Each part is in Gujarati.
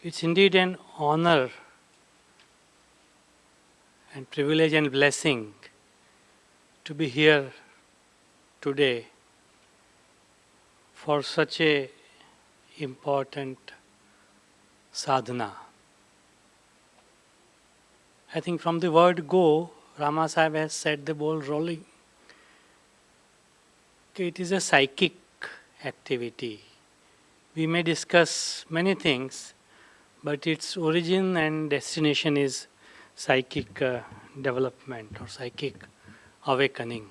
It's indeed an honor and privilege and blessing to be here today for such a important sadhana. I think from the word go, Rama Sahib has set the ball rolling. It is a psychic activity. We may discuss many things, but its origin and destination is psychic development or psychic awakening.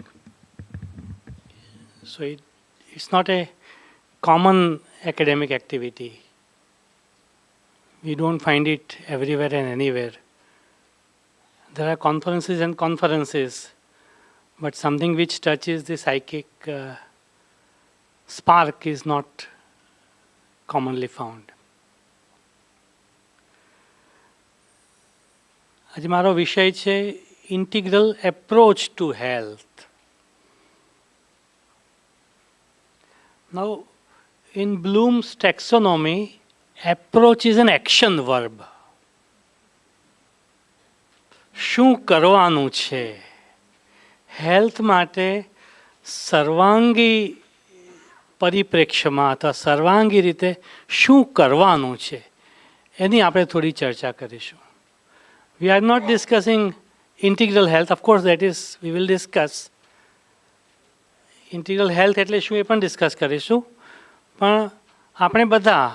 So it's not a common academic activity. We don't find it everywhere and anywhere. There are conferences and conferences, but something which touches the psychic spark is not commonly found. આજે મારો વિષય છે integral approach to health. Now, in Bloom's taxonomy, approach is an action verb. શું કરવાનું છે? હેલ્થ માટે સર્વાંગી પરિપ્રેક્ષ્યમાં અથવા સર્વાંગી રીતે શું કરવાનું છે એની આપણે થોડી ચર્ચા કરીશું. We are not discussing integral health. Of course, that is, we will discuss. Integral health એટલે શું એ પણ ડિસ્કસ કરીશું. પણ આપણે બધા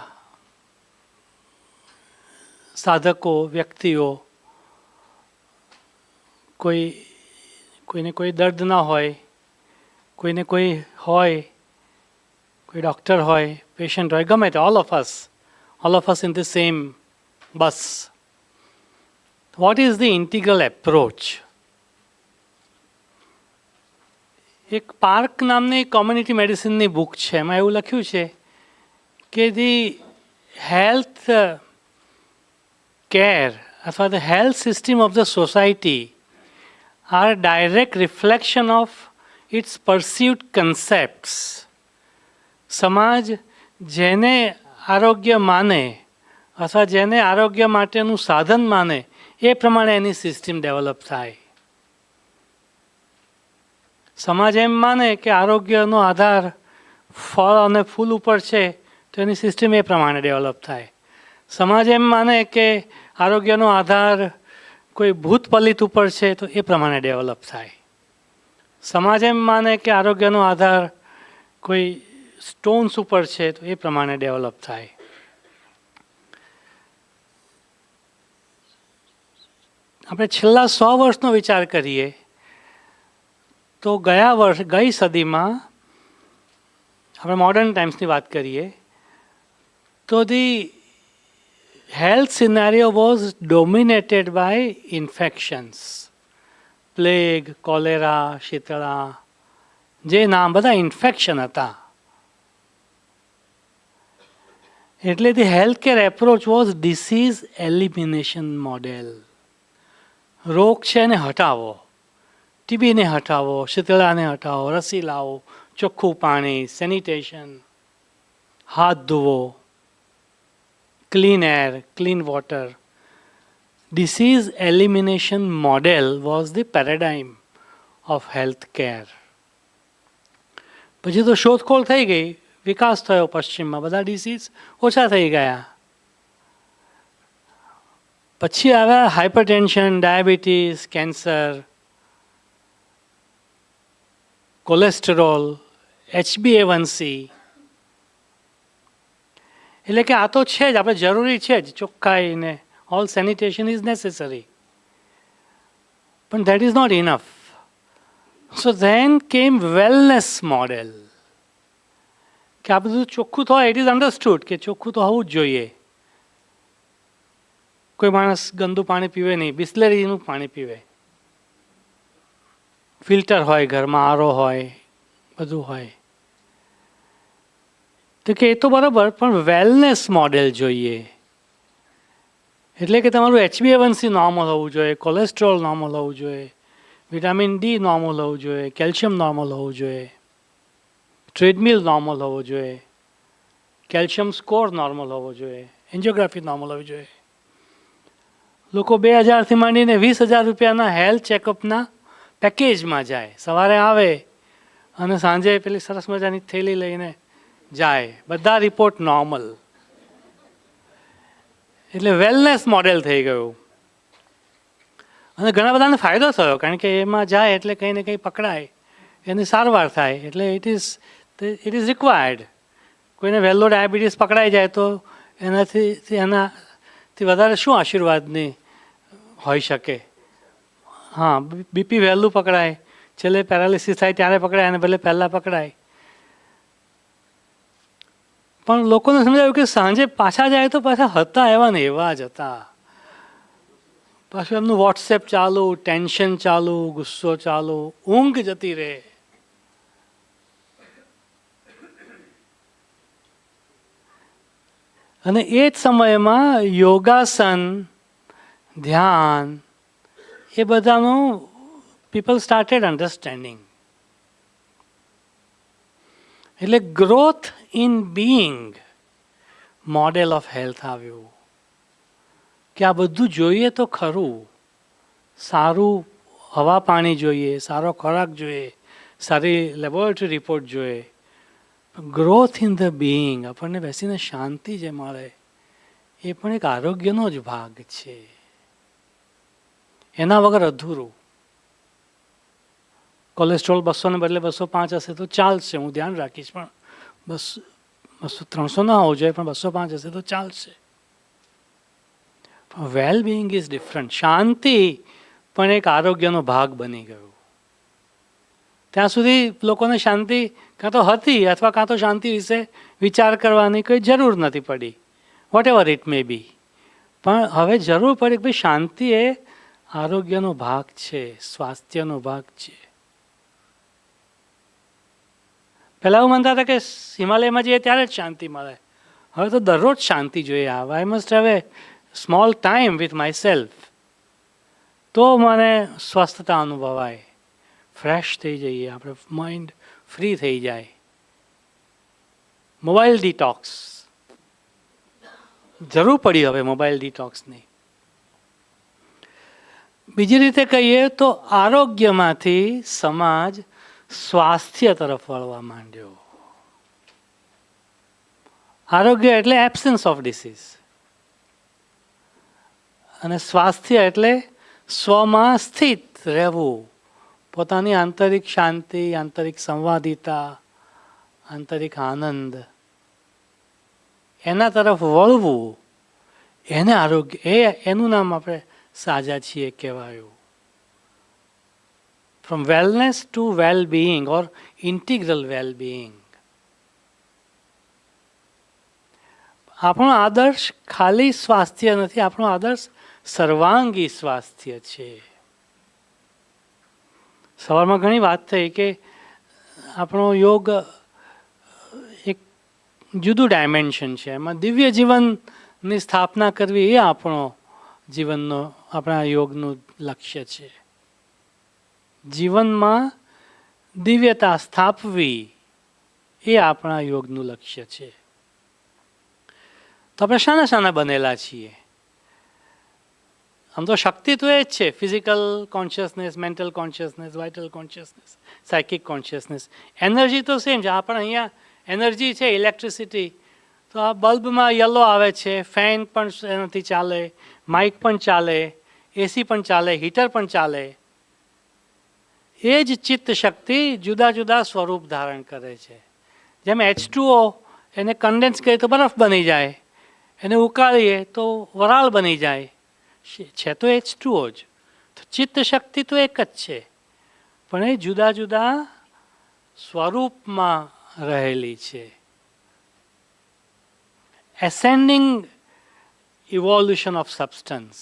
સાધકો, વ્યક્તિઓ, કોઈને કોઈ દર્દ ના હોય, કોઈને કોઈ હોય, કોઈ ડૉક્ટર હોય, પેશન્ટ હોય, ગમે તે, all of us in the same bus. What is the integral approach? એક પાર્ક નામની કોમ્યુનિટી મેડિસિનની બુક છે, એમાં એવું લખ્યું છે કે ધી હેલ્થ કેર અથવા the health system of the society are direct reflection of its pursued concepts. સમાજ જેને આરોગ્ય માને અથવા જેને આરોગ્ય માટેનું સાધન માને એ પ્રમાણે એની સિસ્ટમ ડેવલપ થાય. સમાજ એમ માને કે આરોગ્યનો આધાર ફળ અને ફૂલ ઉપર છે તો એની સિસ્ટમ એ પ્રમાણે ડેવલપ થાય. સમાજ એમ માને કે આરોગ્યનો આધાર કોઈ ભૂત પલિત ઉપર છે તો એ પ્રમાણે ડેવલપ થાય. સમાજ એમ માને કે આરોગ્યનો આધાર કોઈ સ્ટોન્સ ઉપર છે તો એ પ્રમાણે ડેવલપ થાય. આપણે છેલ્લા 100 વર્ષનો વિચાર કરીએ તો ગઈ સદીમાં આપણે મોડર્ન ટાઈમ્સની વાત કરીએ તો the health scenario was dominated by infections. Plague, cholera, શીતળા, જે નામ બધા ઇન્ફેક્શન હતા. એટલે the health care approach was disease elimination model. રોગ છે એને હટાવો, ટીબીને હટાવો, શીતળાને હટાવો, રસી લાવો, ચોખ્ખું પાણી, સેનિટેશન, હાથ ધોવો, clean air, clean water. Disease elimination model was the paradigm of health care. પછી તો શોધખોળ થઈ ગઈ, વિકાસ થયો પશ્ચિમમાં, બધા ડિસીઝ ઓછા થઈ ગયા. પછી આવ્યા hypertension, diabetes, cancer, cholesterol, HbA1c. એટલે કે આ તો છે જ, આપણે જરૂરી છે જ ચોખ્ખાઈને, ઓલ સેનિટેશન ઇઝ નેસેસરી. પણ that is not enough. So then કેમ વેલનેસ મોડેલ, કે આ બધું ચોખ્ખું તો ઇટ ઇઝ અન્ડરસ્ટુડ કે ચોખ્ખું તો હોવું જ જોઈએ. કોઈ માણસ ગંદુ પાણી પીવે નહીં, બિસ્લેરીનું પાણી પીવે, ફિલ્ટર હોય ઘરમાં, આરો હોય, બધું હોય. તો કે એ તો બરાબર, પણ વેલનેસ મોડેલ જોઈએ. એટલે કે તમારું HbA1c નોર્મલ હોવું જોઈએ, કોલેસ્ટ્રોલ નોર્મલ હોવું જોઈએ, વિટામિન D નોર્મલ હોવું જોઈએ, કેલ્શિયમ નોર્મલ હોવું જોઈએ, ટ્રેડમિલ નોર્મલ હોવો જોઈએ, કેલ્શિયમ સ્કોર નોર્મલ હોવો જોઈએ, એન્જિયોગ્રાફી નોર્મલ હોવી જોઈએ. લોકો 2000થી માંડીને 20,000 રૂપિયાના હેલ્થ ચેકઅપના પેકેજમાં જાય. સવારે આવે અને સાંજે પેલી સરસ મજાની થેલી લઈને જાય, બધા રિપોર્ટ નોર્મલ. એટલે વેલનેસ મોડેલ થઈ ગયું. અને ઘણા બધાને ફાયદો થયો, કારણ કે એમાં જાય એટલે કંઈ ને કંઈ પકડાય, એની સારવાર થાય. એટલે ઇટ ઇઝ રિક્વાયર્ડ. કોઈને વહેલો ડાયાબિટીસ પકડાઈ જાય તો એનાથી વધારે શું આશીર્વાદની હોઈ શકે. હા, બીપી વહેલું પકડાય, છેલ્લે પેરાલિસિસ થાય ત્યારે પકડાય, અને ભલે પહેલાં પકડાય. પણ લોકોને સમજાયું કે સાંજે પાછા જાય તો પાછા હતા એવા ને એવા જ હતા. પાછું એમનું વોટ્સએપ ચાલુ, ટેન્શન ચાલુ, ગુસ્સો ચાલુ, ઊંઘ જતી રહે. અને એ જ સમયમાં યોગાસન, ધ્યાન, એ બધાનું પીપલ સ્ટાર્ટેડ અન્ડરસ્ટેન્ડિંગ. એટલે growth in being model of health આવ્યું કે આ બધું જોઈએ તો ખરું. સારું હવા પાણી જોઈએ, સારો ખોરાક જોઈએ, સારી લેબોરેટરી રિપોર્ટ જોઈએ. ગ્રોથ ઇન ધ બીઇંગ, આપણને બેસીને શાંતિ જે મળે, એ પણ એક આરોગ્યનો જ ભાગ છે. એના વગર અધૂરું. કોલેસ્ટ્રોલ 200 ને બદલે 205 હશે તો ચાલશે, હું ધ્યાન રાખીશ, પણ 300 ના હોવું જોઈએ, પણ 205 હશે તો ચાલશે. વેલ બીઇંગ ઇઝ ડિફરન્ટ. શાંતિ પણ એક આરોગ્યનો ભાગ બની ગયો. ત્યાં સુધી લોકોને શાંતિ કાં તો હતી અથવા કાં તો શાંતિ વિશે વિચાર કરવાની કોઈ જરૂર નથી પડી, વોટ એવર ઇટ મે બી. પણ હવે જરૂર પડી કે ભાઈ શાંતિ એ આરોગ્યનો ભાગ છે, સ્વાસ્થ્યનો ભાગ છે. પહેલાં એવું માનતા હતા કે હિમાલયમાં જઈએ ત્યારે જ શાંતિ મળે. હવે તો દરરોજ શાંતિ જોઈએ. I must have a small time with my self, તો મને સ્વસ્થતા અનુભવાય, ફ્રેશ થઈ જઈએ, આપણે માઇન્ડ ફ્રી થઈ જાય. મોબાઈલ ડિટોક્સ જરૂર પડી હવે મોબાઈલ ડિટોક્સની. બીજી રીતે કહીએ તો આરોગ્યમાંથી સમાજ સ્વાસ્થ્ય તરફ વળવા માંડ્યો. આરોગ્ય એટલે એબ્સન્સ ઓફ ડિસીઝ, અને સ્વાસ્થ્ય એટલે સ્વમાં સ્થિત રહેવું, પોતાની આંતરિક શાંતિ, આંતરિક સંવાદિતા, આંતરિક આનંદ, એના તરફ વળવું, એને આરોગ્ય, એનું નામ આપણે સાજા છીએ કહેવાયું. From wellness to well being or integral well being. આપણો આદર્શ ખાલી સ્વાસ્થ્ય નથી, આપણો આદર્શ સર્વાંગી સ્વાસ્થ્ય છે. સવારમાં ઘણી વાત થઈ કે આપણો યોગ એક જુદું ડાયમેન્શન છે, એમાં દિવ્ય જીવનની સ્થાપના કરવી એ આપણો જીવનનો, આપણા યોગનું લક્ષ્ય છે. જીવનમાં દિવ્યતા સ્થાપવી એ આપણા યોગનું લક્ષ્ય છે. તો આપણે શાના શાના બનેલા છીએ? આમ તો શક્તિ તો એ જ છે, physical consciousness, mental consciousness, vital consciousness, psychic consciousness. Energy તો સેમ છે. આપણે અહીંયા એનર્જી છે, ઇલેક્ટ્રિસિટી. તો આ બલ્બમાં યલો આવે છે, ફેન પણ એનાથી ચાલે, માઇક પણ ચાલે, એસી પણ ચાલે, હીટર પણ ચાલે. એ જ ચિત્ત શક્તિ જુદા જુદા સ્વરૂપ ધારણ કરે છે. જેમ H2O, એને કન્ડેન્સ કરીએ તો બરફ બની જાય, એને ઉકાળીએ તો વરાળ બની જાય, છે તો H2O જ. તો ચિત્ત શક્તિ તો એક જ છે, પણ એ જુદા જુદા સ્વરૂપમાં રહેલી છે. Ascending evolution of substance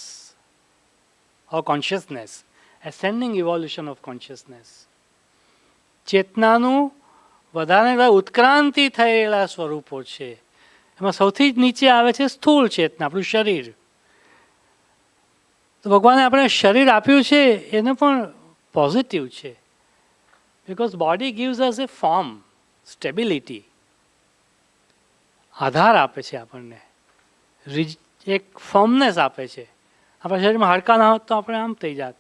or consciousness, ascending evolution of consciousness. ચેતનાનું વધારે ઉત્ક્રાંતિ થયેલા સ્વરૂપો છે. એમાં સૌથી નીચે આવે છે સ્થૂળ ચેતના, આપણું શરીર. તો ભગવાને આપણે શરીર આપ્યું છે, એને પણ પોઝિટિવ છે. Because body gives us a form, stability, આધાર આપે છે આપણને. એક ફર્મનેસ આપે છે. આપણા શરીરમાં હાડકાં ના હોત તો આપણે આમ થઈ જાત.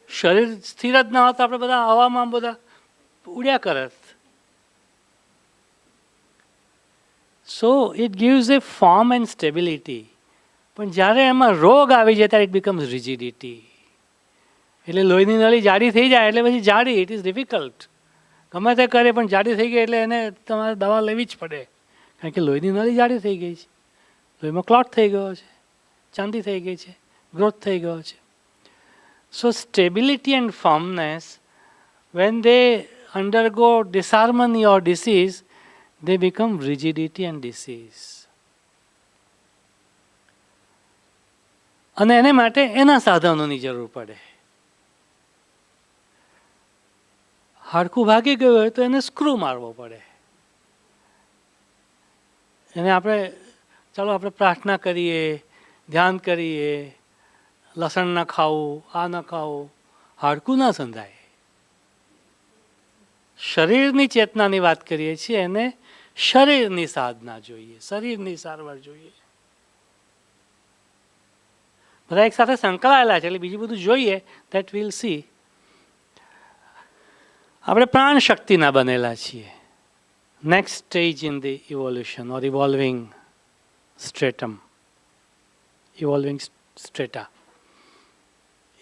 શરીર સ્થિર જ ના હોત તો આપણે બધા હવામાં બધા ઉડ્યા કરત. So it gives a form and stability. પણ જ્યારે એમાં રોગ આવી જાય ત્યારે ઇટ બીકમ્સ રિજિડિટી. એટલે લોહીની નળી જાડી થઈ જાય એટલે પછી જાડી, ઇટ ઇઝ ડિફિકલ્ટ. ગમે તે કરે પણ જાડી થઈ ગઈ એટલે એને તમારે દવા લેવી જ પડે, કારણ કે લોહીની નળી જાડી થઈ ગઈ છે, લોહીમાં ક્લોટ થઈ ગયો છે, ચાંદી થઈ ગઈ છે, ગ્રોથ થઈ ગયો છે. So stability and firmness, when they undergo disharmony or disease, they become rigidity and disease. અને એને માટે એના સાધનોની જરૂર પડે. હાડકું ભાગી ગયું હોય તો એને સ્ક્રૂ મારવો પડે. એને આપણે ચાલો આપણે પ્રાર્થના કરીએ, ધ્યાન કરીએ, લસણ ન ખાવું, આ ન ખાવું, હાડકું ના સંધાય. શરીરની ચેતનાની વાત કરીએ છીએ, એને શરીરની સાધના જોઈએ, શરીરની સારવાર જોઈએ. બધા એક સાથે સંકળાયેલા છે એટલે બીજું બધું જોઈએ, દેટ વિલ સી. આપણે પ્રાણ શક્તિના બનેલા છીએ. Next stage in the evolution or evolving stratum, evolving strata.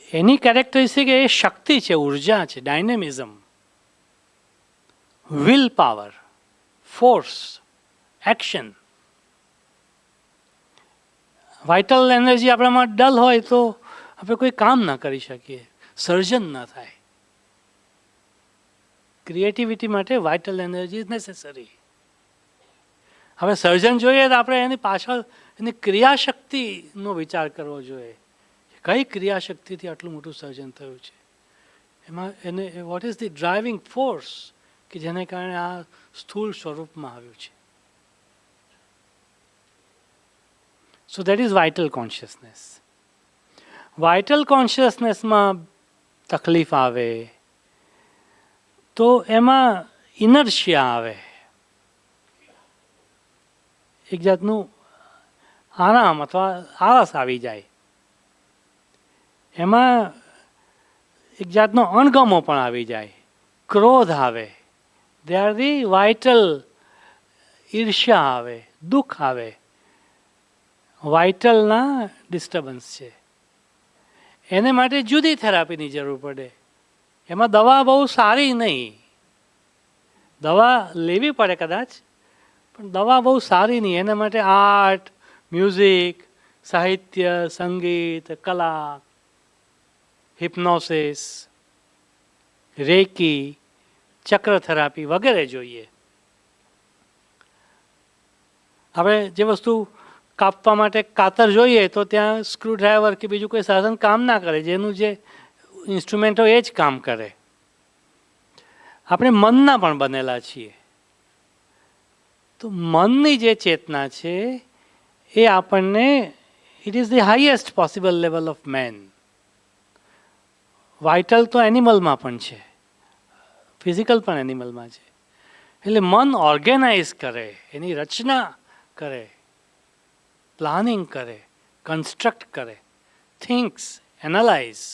એની કેરેક્ટરિસ્ટિક એ શક્તિ છે, ઉર્જા છે, dynamism, will power, force, action. Vital energy આપણામાં ડલ હોય તો આપણે કોઈ કામ ના કરી શકીએ, સર્જન ના થાય. ક્રિએટિવિટી માટે વાઇટલ એનર્જી ઇઝ નેસેસરી. હવે સર્જન જોઈએ તો આપણે એની પાછળ એની ક્રિયાશક્તિનો વિચાર કરવો જોઈએ. કઈ ક્રિયાશક્તિથી આટલું મોટું સર્જન થયું છે, એમાં એને what is the driving force કે જેને કારણે આ સ્થૂળ સ્વરૂપમાં આવ્યું છે. So that is vital consciousness. Vital કોન્શિયસનેસમાં તકલીફ આવે તો એમાં ઇનર્શિયા આવે, એક જાતનું આરામ અથવા આળસ આવી જાય. એમાં એક જાતનો અણગમો પણ આવી જાય, ક્રોધ આવે, દે આર ધી વાઇટલ. ઈર્ષ્યા આવે, દુઃખ આવે, વાઇટલના ડિસ્ટર્બન્સ છે. એને માટે જુદી થેરાપીની જરૂર પડે. એમાં દવા બહુ સારી નહીં, દવા લેવી પડે કદાચ, પણ દવા બહુ સારી નહીં. એના માટે આર્ટ, મ્યુઝિક, સાહિત્ય, સંગીત, કલા, હિપ્નોસિસ, રેકી, ચક્ર થેરાપી વગેરે જોઈએ. આપણે જે વસ્તુ કાપવા માટે કાતર જોઈએ તો ત્યાં સ્ક્રૂ ડ્રાઈવર કે બીજું કોઈ સાધન કામ ના કરે, જેનું જે ઇન્સ્ટ્રુમેન્ટો એ જ કામ કરે. આપણે મનના પણ બનેલા છીએ, તો મનની જે ચેતના છે એ આપણને, it is the highest possible level of man. Vital તો એનિમલમાં પણ છે, ફિઝિકલ પણ એનિમલમાં છે. એટલે મન ઓર્ગેનાઇઝ કરે, એની રચના કરે, પ્લાનિંગ કરે, કન્સ્ટ્રક્ટ કરે, thinks, analyse.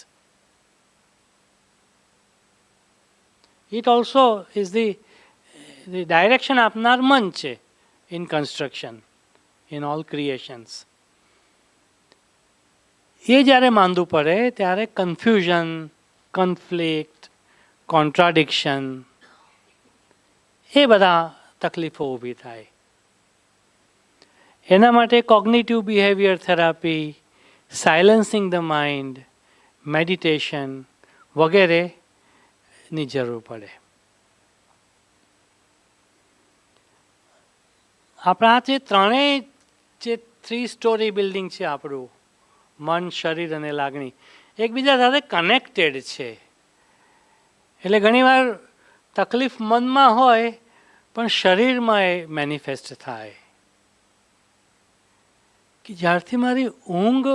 It also is the direction આપનાર મન છે in construction, in all creations. એ જ્યારે માંદું પડે ત્યારે કન્ફ્યુઝન, કન્ફ્લિક્ટ, કોન્ટ્રાડિક્શન, એ બધા તકલીફો ઊભી થાય. એના માટે cognitive behaviour therapy, silencing the mind, meditation વગેરેની જરૂર પડે. આપણા જે ત્રણેય જે 3 સ્ટોરી બિલ્ડિંગ છે આપણું, મન, શરીર અને લાગણી, એકબીજા સાથે કનેક્ટેડ છે. એટલે ઘણીવાર તકલીફ મનમાં હોય પણ શરીરમાં એ મેનિફેસ્ટ થાય કે જ્યારથી મારી ઊંઘ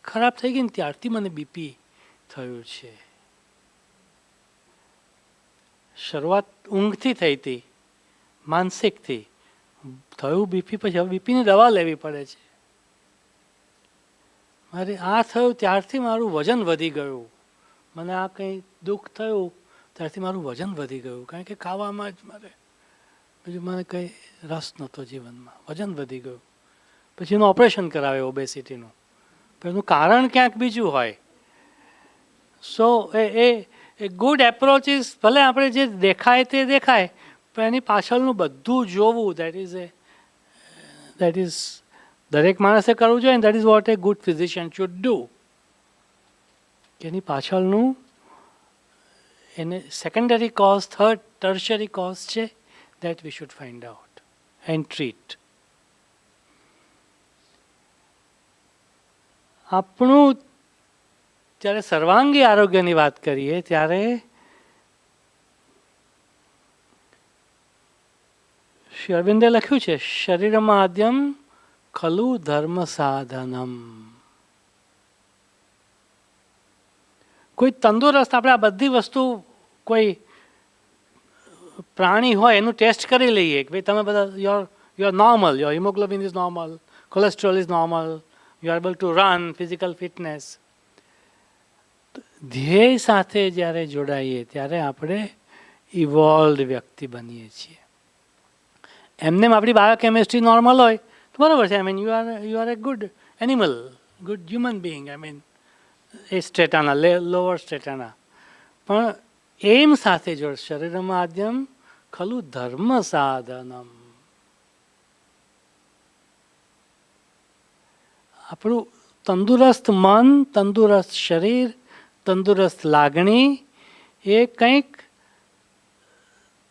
ખરાબ થઈ ગઈ ને ત્યારથી મને બીપી થયું છે. શરૂઆત ઊંઘથી થઈ હતી, માનસિકથી, થયું બીપી, પછી હવે બીપીની દવા લેવી પડે છે. મારે આ થયું ત્યારથી મારું વજન વધી ગયું, મને આ કંઈ દુઃખ થયું ત્યારથી મારું વજન વધી ગયું, કારણ કે ખાવામાં જ મારે બીજું મને કંઈ રસ નહોતો જીવનમાં, વજન વધી ગયું. પછી એનું ઓપરેશન કરાવે ઓબેસિટીનું, પણ એનું કારણ ક્યાંક બીજું હોય. સો એ ગુડ એપ્રોચ ઇઝ, ભલે આપણે જે દેખાય તે દેખાય, પણ એની પાછળનું બધું જોવું, દેટ ઇઝ દરેક માણસે કરવું જોઈએ. That is what a good physician should do. એની પાછળનું એને secondary cause, third tertiary cause છે, that we should find out and treat. આપણું જ્યારે સર્વાંગી આરોગ્યની વાત કરીએ ત્યારે શ્રી અરવિંદે લખ્યું છે, શરીરમાદ્યમ ખલુ ધર્મ સાધનમ. કોઈ તંદુરસ્ત, આપણે આ બધી વસ્તુ, કોઈ પ્રાણી હોય એનું ટેસ્ટ કરી લઈએ કે ભાઈ તમે બધા your normal, your haemoglobin is normal, cholesterol is normal, you are able to run, physical fitness. ધ્યેય સાથે જ્યારે જોડાઈએ ત્યારે આપણે ઇવોલ્વડ વ્યક્તિ બનીએ છીએ. એમને આપણી બાયોકેમિસ્ટ્રી નોર્મલ હોય તો બરાબર છે. I mean you are a good animal, good human being, I mean a સ્ટેટાના, લોઅર સ્ટેટાના. પણ એમ સાથે જોડ, શરીરમાદ્યમ ખલુ ધર્મ સાધનમ. આપણું તંદુરસ્ત મન, તંદુરસ્ત શરીર, તંદુરસ્ત લાગણી એ કંઈક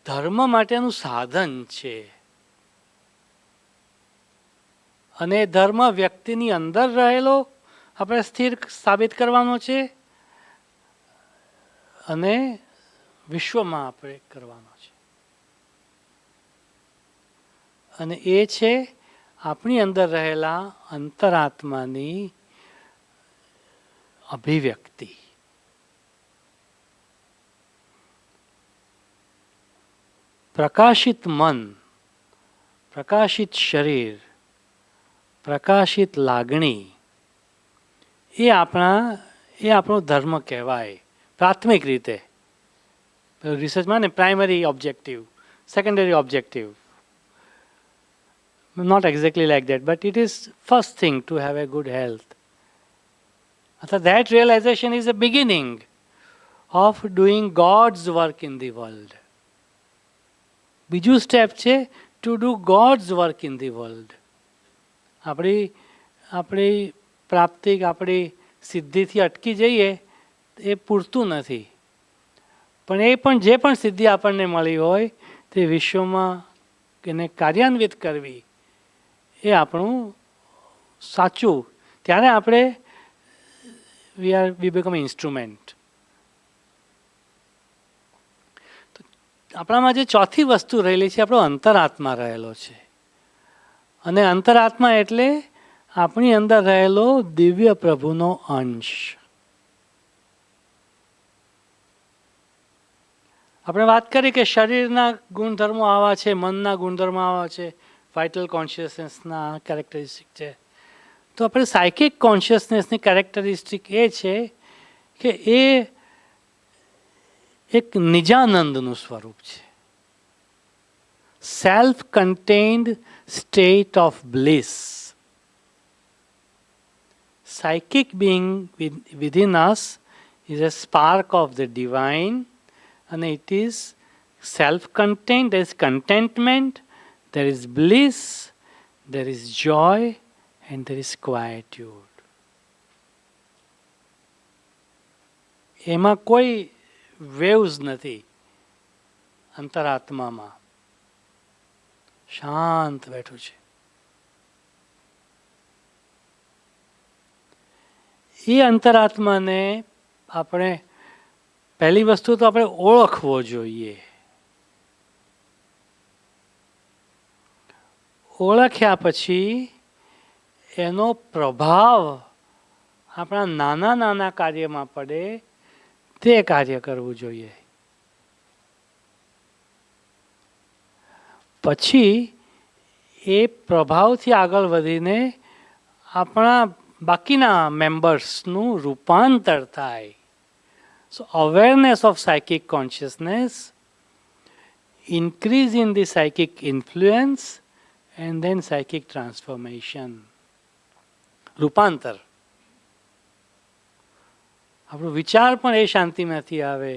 ધર્મ માટેનું સાધન છે. અને ધર્મ વ્યક્તિની અંદર રહેલો આપણે સ્થિર સાબિત કરવાનો છે અને વિશ્વમાં આપણે કરવાનો છે. અને એ છે આપણી અંદર રહેલા અંતરાત્માની અભિવ્યક્તિ. પ્રકાશિત મન, પ્રકાશિત શરીર, પ્રકાશિત લાગણી એ આપણો ધર્મ કહેવાય પ્રાથમિક રીતે. રિસર્ચમાં ને primary objective, secondary objective, not exactly like that, but it is first thing to have a good health. So that realization is the beginning of doing God's work in the world. બીજું સ્ટેપ છે to do God's work in the world. આપણી પ્રાપ્તિ, આપણી સિદ્ધિથી અટકી જઈએ એ પૂરતું નથી, પણ એ પણ જે પણ સિદ્ધિ આપણને મળી હોય તે વિશ્વમાં એને કાર્યાન્વિત કરવી એ આપણું સાચું. ત્યારે આપણે વી બીકમ ઇન્સ્ટ્રુમેન્ટ. આપણામાં જે ચોથી વસ્તુ રહેલી છે, આપણો અંતરાત્મા રહેલો છે. અને અંતરાત્મા એટલે આપણી અંદર રહેલો દિવ્ય પ્રભુનો અંશ. આપણે વાત કરી કે શરીરના ગુણધર્મો આવા છે, મનના ગુણધર્મો આવા છે, વાઇટલ કોન્શિયસનેસના કેરેક્ટરિસ્ટિક છે. તો આપણે સાયકિક કોન્શિયસનેસની કેરેક્ટરિસ્ટિક એ છે કે એ એક નિજાનંદનું સ્વરૂપ છે. Self contained state of bliss. Psychic being within us is a spark of the divine, and it is self-contained. There is contentment, there is bliss, there is joy, and there is quietude. એમાં કોઈ વેવ્સ નથી. અંતરાત્મામાં શાંત બેઠું છે. એ અંતરાત્માને આપણે પહેલી વસ્તુ તો આપણે ઓળખવો જોઈએ. ઓળખ્યા પછી એનો પ્રભાવ આપણા નાના નાના કાર્યમાં પડે તે કાર્ય કરવું જોઈએ. પછી એ પ્રભાવથી આગળ વધીને આપણા બાકીના મેમ્બર્સનું રૂપાંતર થાય. So awareness of psychic consciousness, increase in the psychic influence, and then psychic transformation. રૂપાંતર. આપણું વિચાર પણ એ શાંતિમાંથી આવે,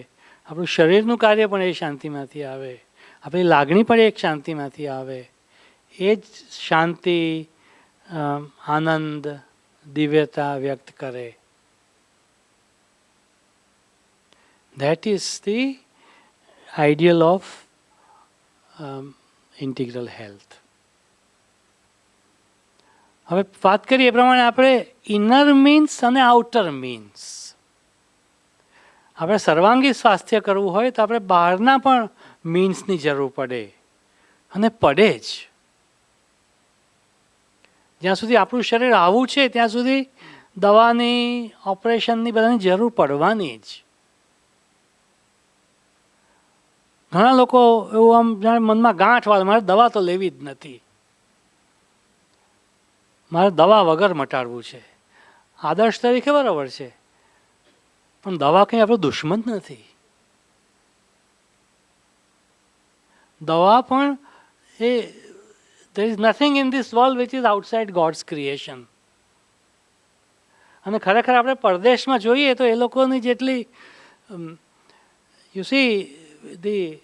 આપણું શરીરનું કાર્ય પણ એ શાંતિમાંથી આવે, આપણી લાગણી પણ એક શાંતિમાંથી આવે. એ જ શાંતિ, આનંદ, દિવ્યતા વ્યક્ત કરે. That is the ideal of integral health. હવે વાત કરીએ એ પ્રમાણે આપણે ઇનર મીન્સ અને આઉટર મીન્સ. આપણે સર્વાંગી સ્વાસ્થ્ય કરવું હોય તો આપણે બહારના પણ મીન્સની જરૂર પડે, અને પડે જ. જ્યાં સુધી આપણું શરીર આવું છે ત્યાં સુધી દવાની, ઓપરેશનની બધાની જરૂર પડવાની જ. ઘણા લોકો એવું આમ જાણે મનમાં ગાંઠ વાળે, મારે દવા તો લેવી જ નથી, મારે દવા વગર મટાડવું છે. આદર્શ તરીકે બરાબર છે, પણ દવા કંઈ આપણો દુશ્મન નથી. દવા પણ એ there is nothing in this world which is outside God's creation. અને ખરેખર આપણે પરદેશમાં જોઈએ તો એ લોકોની જેટલી you see the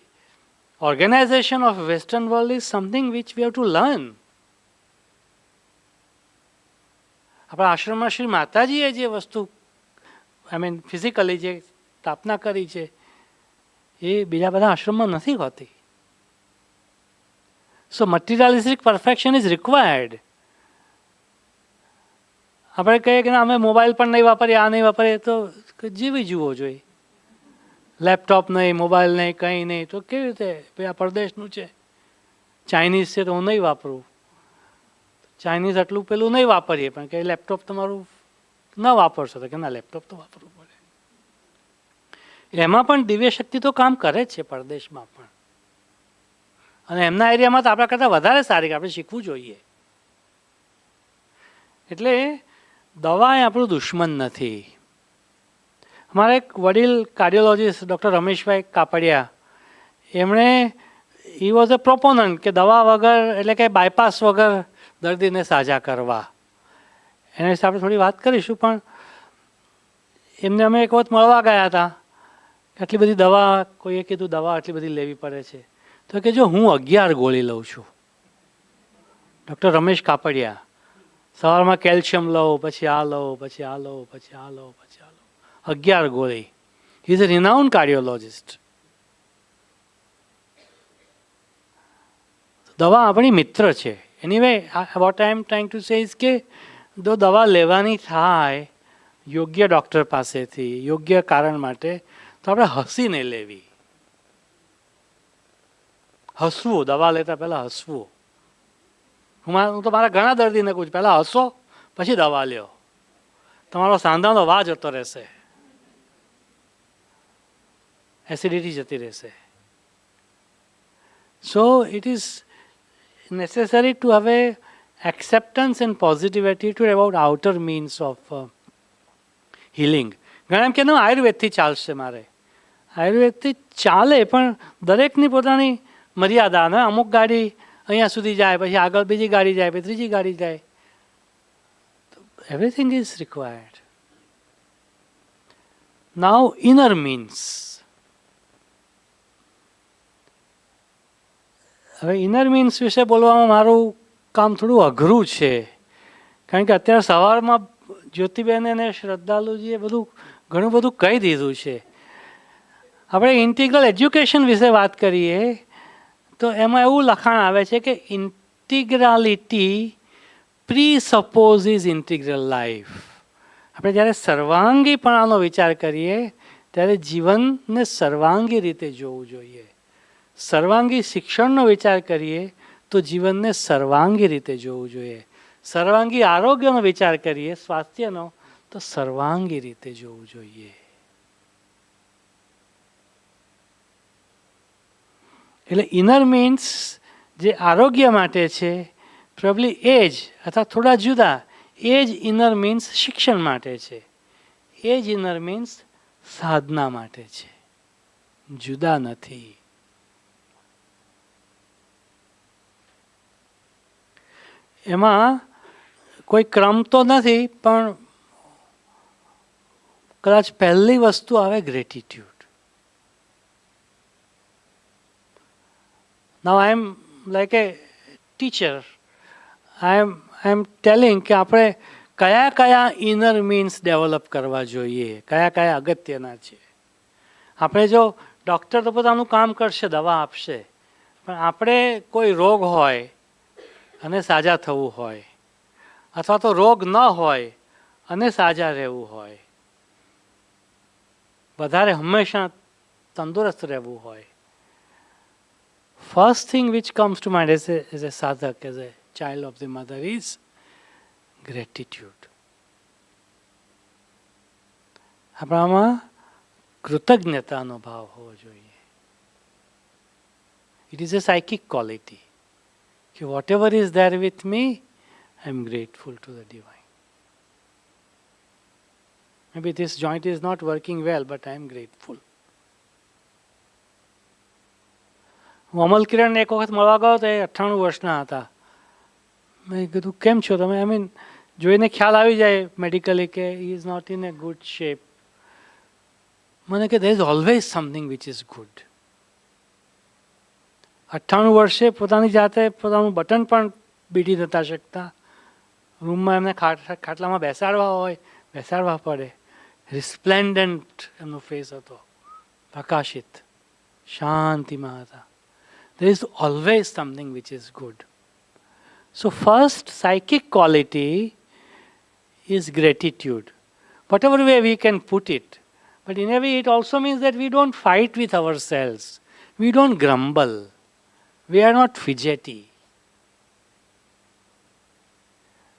organization of Western world is something which we have to learn. આપણા આશ્રમમાં શ્રી માતાજીએ જે વસ્તુ ફિઝિકલી જે સ્થાપના કરી છે એ બીજા બધા આશ્રમમાં નથી હોતી. સો મટીરિયલિસ્ટિક પરફેક્શન ઇઝ રિક્વાયર્ડ. આપણે કહીએ કે અમે મોબાઈલ પણ નહીં વાપરીએ, આ નહીં વાપરીએ, તો જીવી જુઓ જોઈએ. લેપટોપ નહીં, મોબાઈલ નહીં, કંઈ નહીં, તો કેવી રીતે ભાઈ આ પરદેશનું છે, ચાઇનીઝ છે તો હું નહીં વાપરું, ચાઇનીઝ આટલું પેલું નહીં વાપરીએ, પણ કે લેપટોપ તમારું ન વાપરશો તો કે ના, લેપટોપ તો વાપરવું પડે. એમાં પણ દિવ્ય શક્તિ તો કામ કરે જ છે પરદેશમાં પણ, અને એમના એરિયામાં તો આપણા કરતાં વધારે સારી, આપણે શીખવું જોઈએ. એટલે દવા એ આપણું દુશ્મન નથી. અમારા એક વડીલ કાર્ડિયોલોજીસ્ટ ડૉક્ટર રમેશભાઈ કાપડિયા, એમણે હી વોઝ અ પ્રોપોનન્ટ કે દવા વગર એટલે કે બાયપાસ વગર દર્દીને સાજા કરવા. એના વિશે આપણે થોડી વાત કરીશું, પણ એમને અમે એક વખત મળવા ગયા હતા. આટલી બધી દવા, કોઈએ કીધું દવા આટલી બધી લેવી પડે છે, તો કે જો હું 11 ગોળી લઉં છું. ડૉક્ટર રમેશ કાપડિયા, સવારમાં કેલ્શિયમ લઉં, પછી આ લઉં, પછી આ લઉં, પછી આ લઉં, પછી આ લઉં, 11 ગોળી. He is a renowned cardiologist. દવા આપણી મિત્ર છે. Anyway what I M trying to say is કે જો દવા લેવાની થાય યોગ્ય ડૉક્ટર પાસેથી યોગ્ય કારણ માટે, તો આપણે હસીને લેવી. હસવું, દવા લેતા પહેલાં હસવું. હું તો મારા ઘણા દર્દીને કહું છું, પહેલાં હસો પછી દવા લ્યો, તમારો સાંધાનો વા જતો રહેશે, એસિડિટી જતી રહેશે. So it is necessary to have a acceptance and positive attitude about outer means of healing. ઘણા એમ કે ના આયુર્વેદથી ચાલશે, મારે આયુર્વેદથી ચાલે, પણ દરેકની પોતાની મર્યાદા. ને અમુક ગાડી અહીંયા સુધી જાય, પછી આગળ બીજી ગાડી જાય, પછી ત્રીજી ગાડી જાય. Everything is required. Now inner means. હવે ઇનર મીન્સ વિશે બોલવામાં મારું કામ થોડું અઘરું છે, કારણ કે અત્યારે સવારમાં જ્યોતિબેન અને શ્રદ્ધાલુજીએ ઘણું બધું કહી દીધું છે. આપણે ઇન્ટિગ્રલ એજ્યુકેશન વિશે વાત કરીએ તો એમાં એવું લખાણ આવે છે કે ઇન્ટિગ્રાલિટી પ્રીસપોઝિસ ઇન્ટિગ્રલ લાઈફ. આપણે જ્યારે સર્વાંગીપણાનો વિચાર કરીએ ત્યારે જીવનને સર્વાંગી રીતે જોવું જોઈએ. સર્વાંગી શિક્ષણનો વિચાર કરીએ તો જીવનને સર્વાંગી રીતે જોવું જોઈએ. સર્વાંગી આરોગ્યનો વિચાર કરીએ, સ્વાસ્થ્યનો, તો સર્વાંગી રીતે જોવું જોઈએ. એટલે ઇનર મીન્સ જે આરોગ્ય માટે છે પ્રોબેબલી એજ અથવા થોડા જુદા. એજ ઇનર મીન્સ શિક્ષણ માટે છે, એજ ઇનર મીન્સ સાધના માટે છે, જુદા નથી. એમાં કોઈ ક્રમ તો નથી, પણ કદાચ પહેલી વસ્તુ આવે gratitude. Now I am like a teacher, I am telling કે આપણે કયા કયા ઇનર મીન્સ ડેવલપ કરવા જોઈએ, કયા કયા અગત્યના છે. આપણે જો ડૉક્ટર તો પોતાનું કામ કરશે, દવા આપશે, પણ આપણે કોઈ રોગ હોય અને સાજા થવું હોય, અથવા તો રોગ ન હોય અને સાજા રહેવું હોય, વધારે હંમેશા તંદુરસ્ત રહેવું હોય, first thing which comes to mind as a sadhak, as a child of the mother is gratitude. આપણામાં કૃતજ્ઞતાનો ભાવ હોવો જોઈએ. It is a psychic quality. કે whatever is there with me, I am grateful to the divine. Maybe this joint is not working well, but I am grateful. હું અમલ કિરણને એક વખત મળવા ગયો તો એ 98 વર્ષના હતા. મેં કીધું કેમ છો તમે? આઈ મીન જોઈને ખ્યાલ આવી જાય મેડિકલી કે he is not in a good shape. મને કે there is always something which is good. 98 વર્ષે પોતાની જાતે પોતાનું બટન પણ બીટી નતા શકતા. રૂમમાં એમને ખાટલામાં બેસાડવા પડે. રિસ્પ્લેન્ડન્ટ એમનો ફેસ હતો, પ્રકાશિત, શાંતિમાં હતા. There is always something which is good. So first psychic quality is gratitude. Whatever way we can put it. But in a way it also means that we don't fight with ourselves. We don't grumble. We are not fidgety.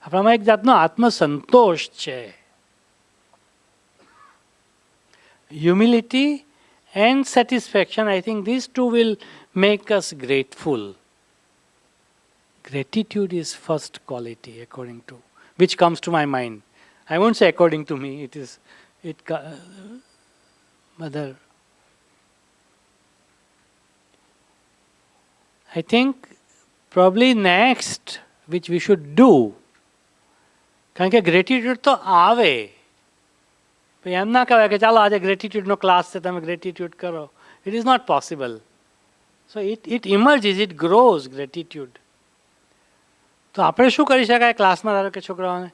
આપણામાં એક જાતનો આત્મસંતોષ છે. Humility and satisfaction, I think these two will make us grateful. Gratitude is first quality according to, which comes to my mind. I won't say according to me, Mother. I think probably next which we should do, કારણ કે ગ્રેટિટ્યુડ તો આવે, એમ ના કહેવાય કે ચાલો આજે ગ્રેટિટ્યુડનો ક્લાસ છે તમે ગ્રેટિટ્યુડ કરો. It is not possible. So it emerges, it grows gratitude. તો આપણે શું કરી શકાય ક્લાસમાં? ધારો કે છોકરાઓને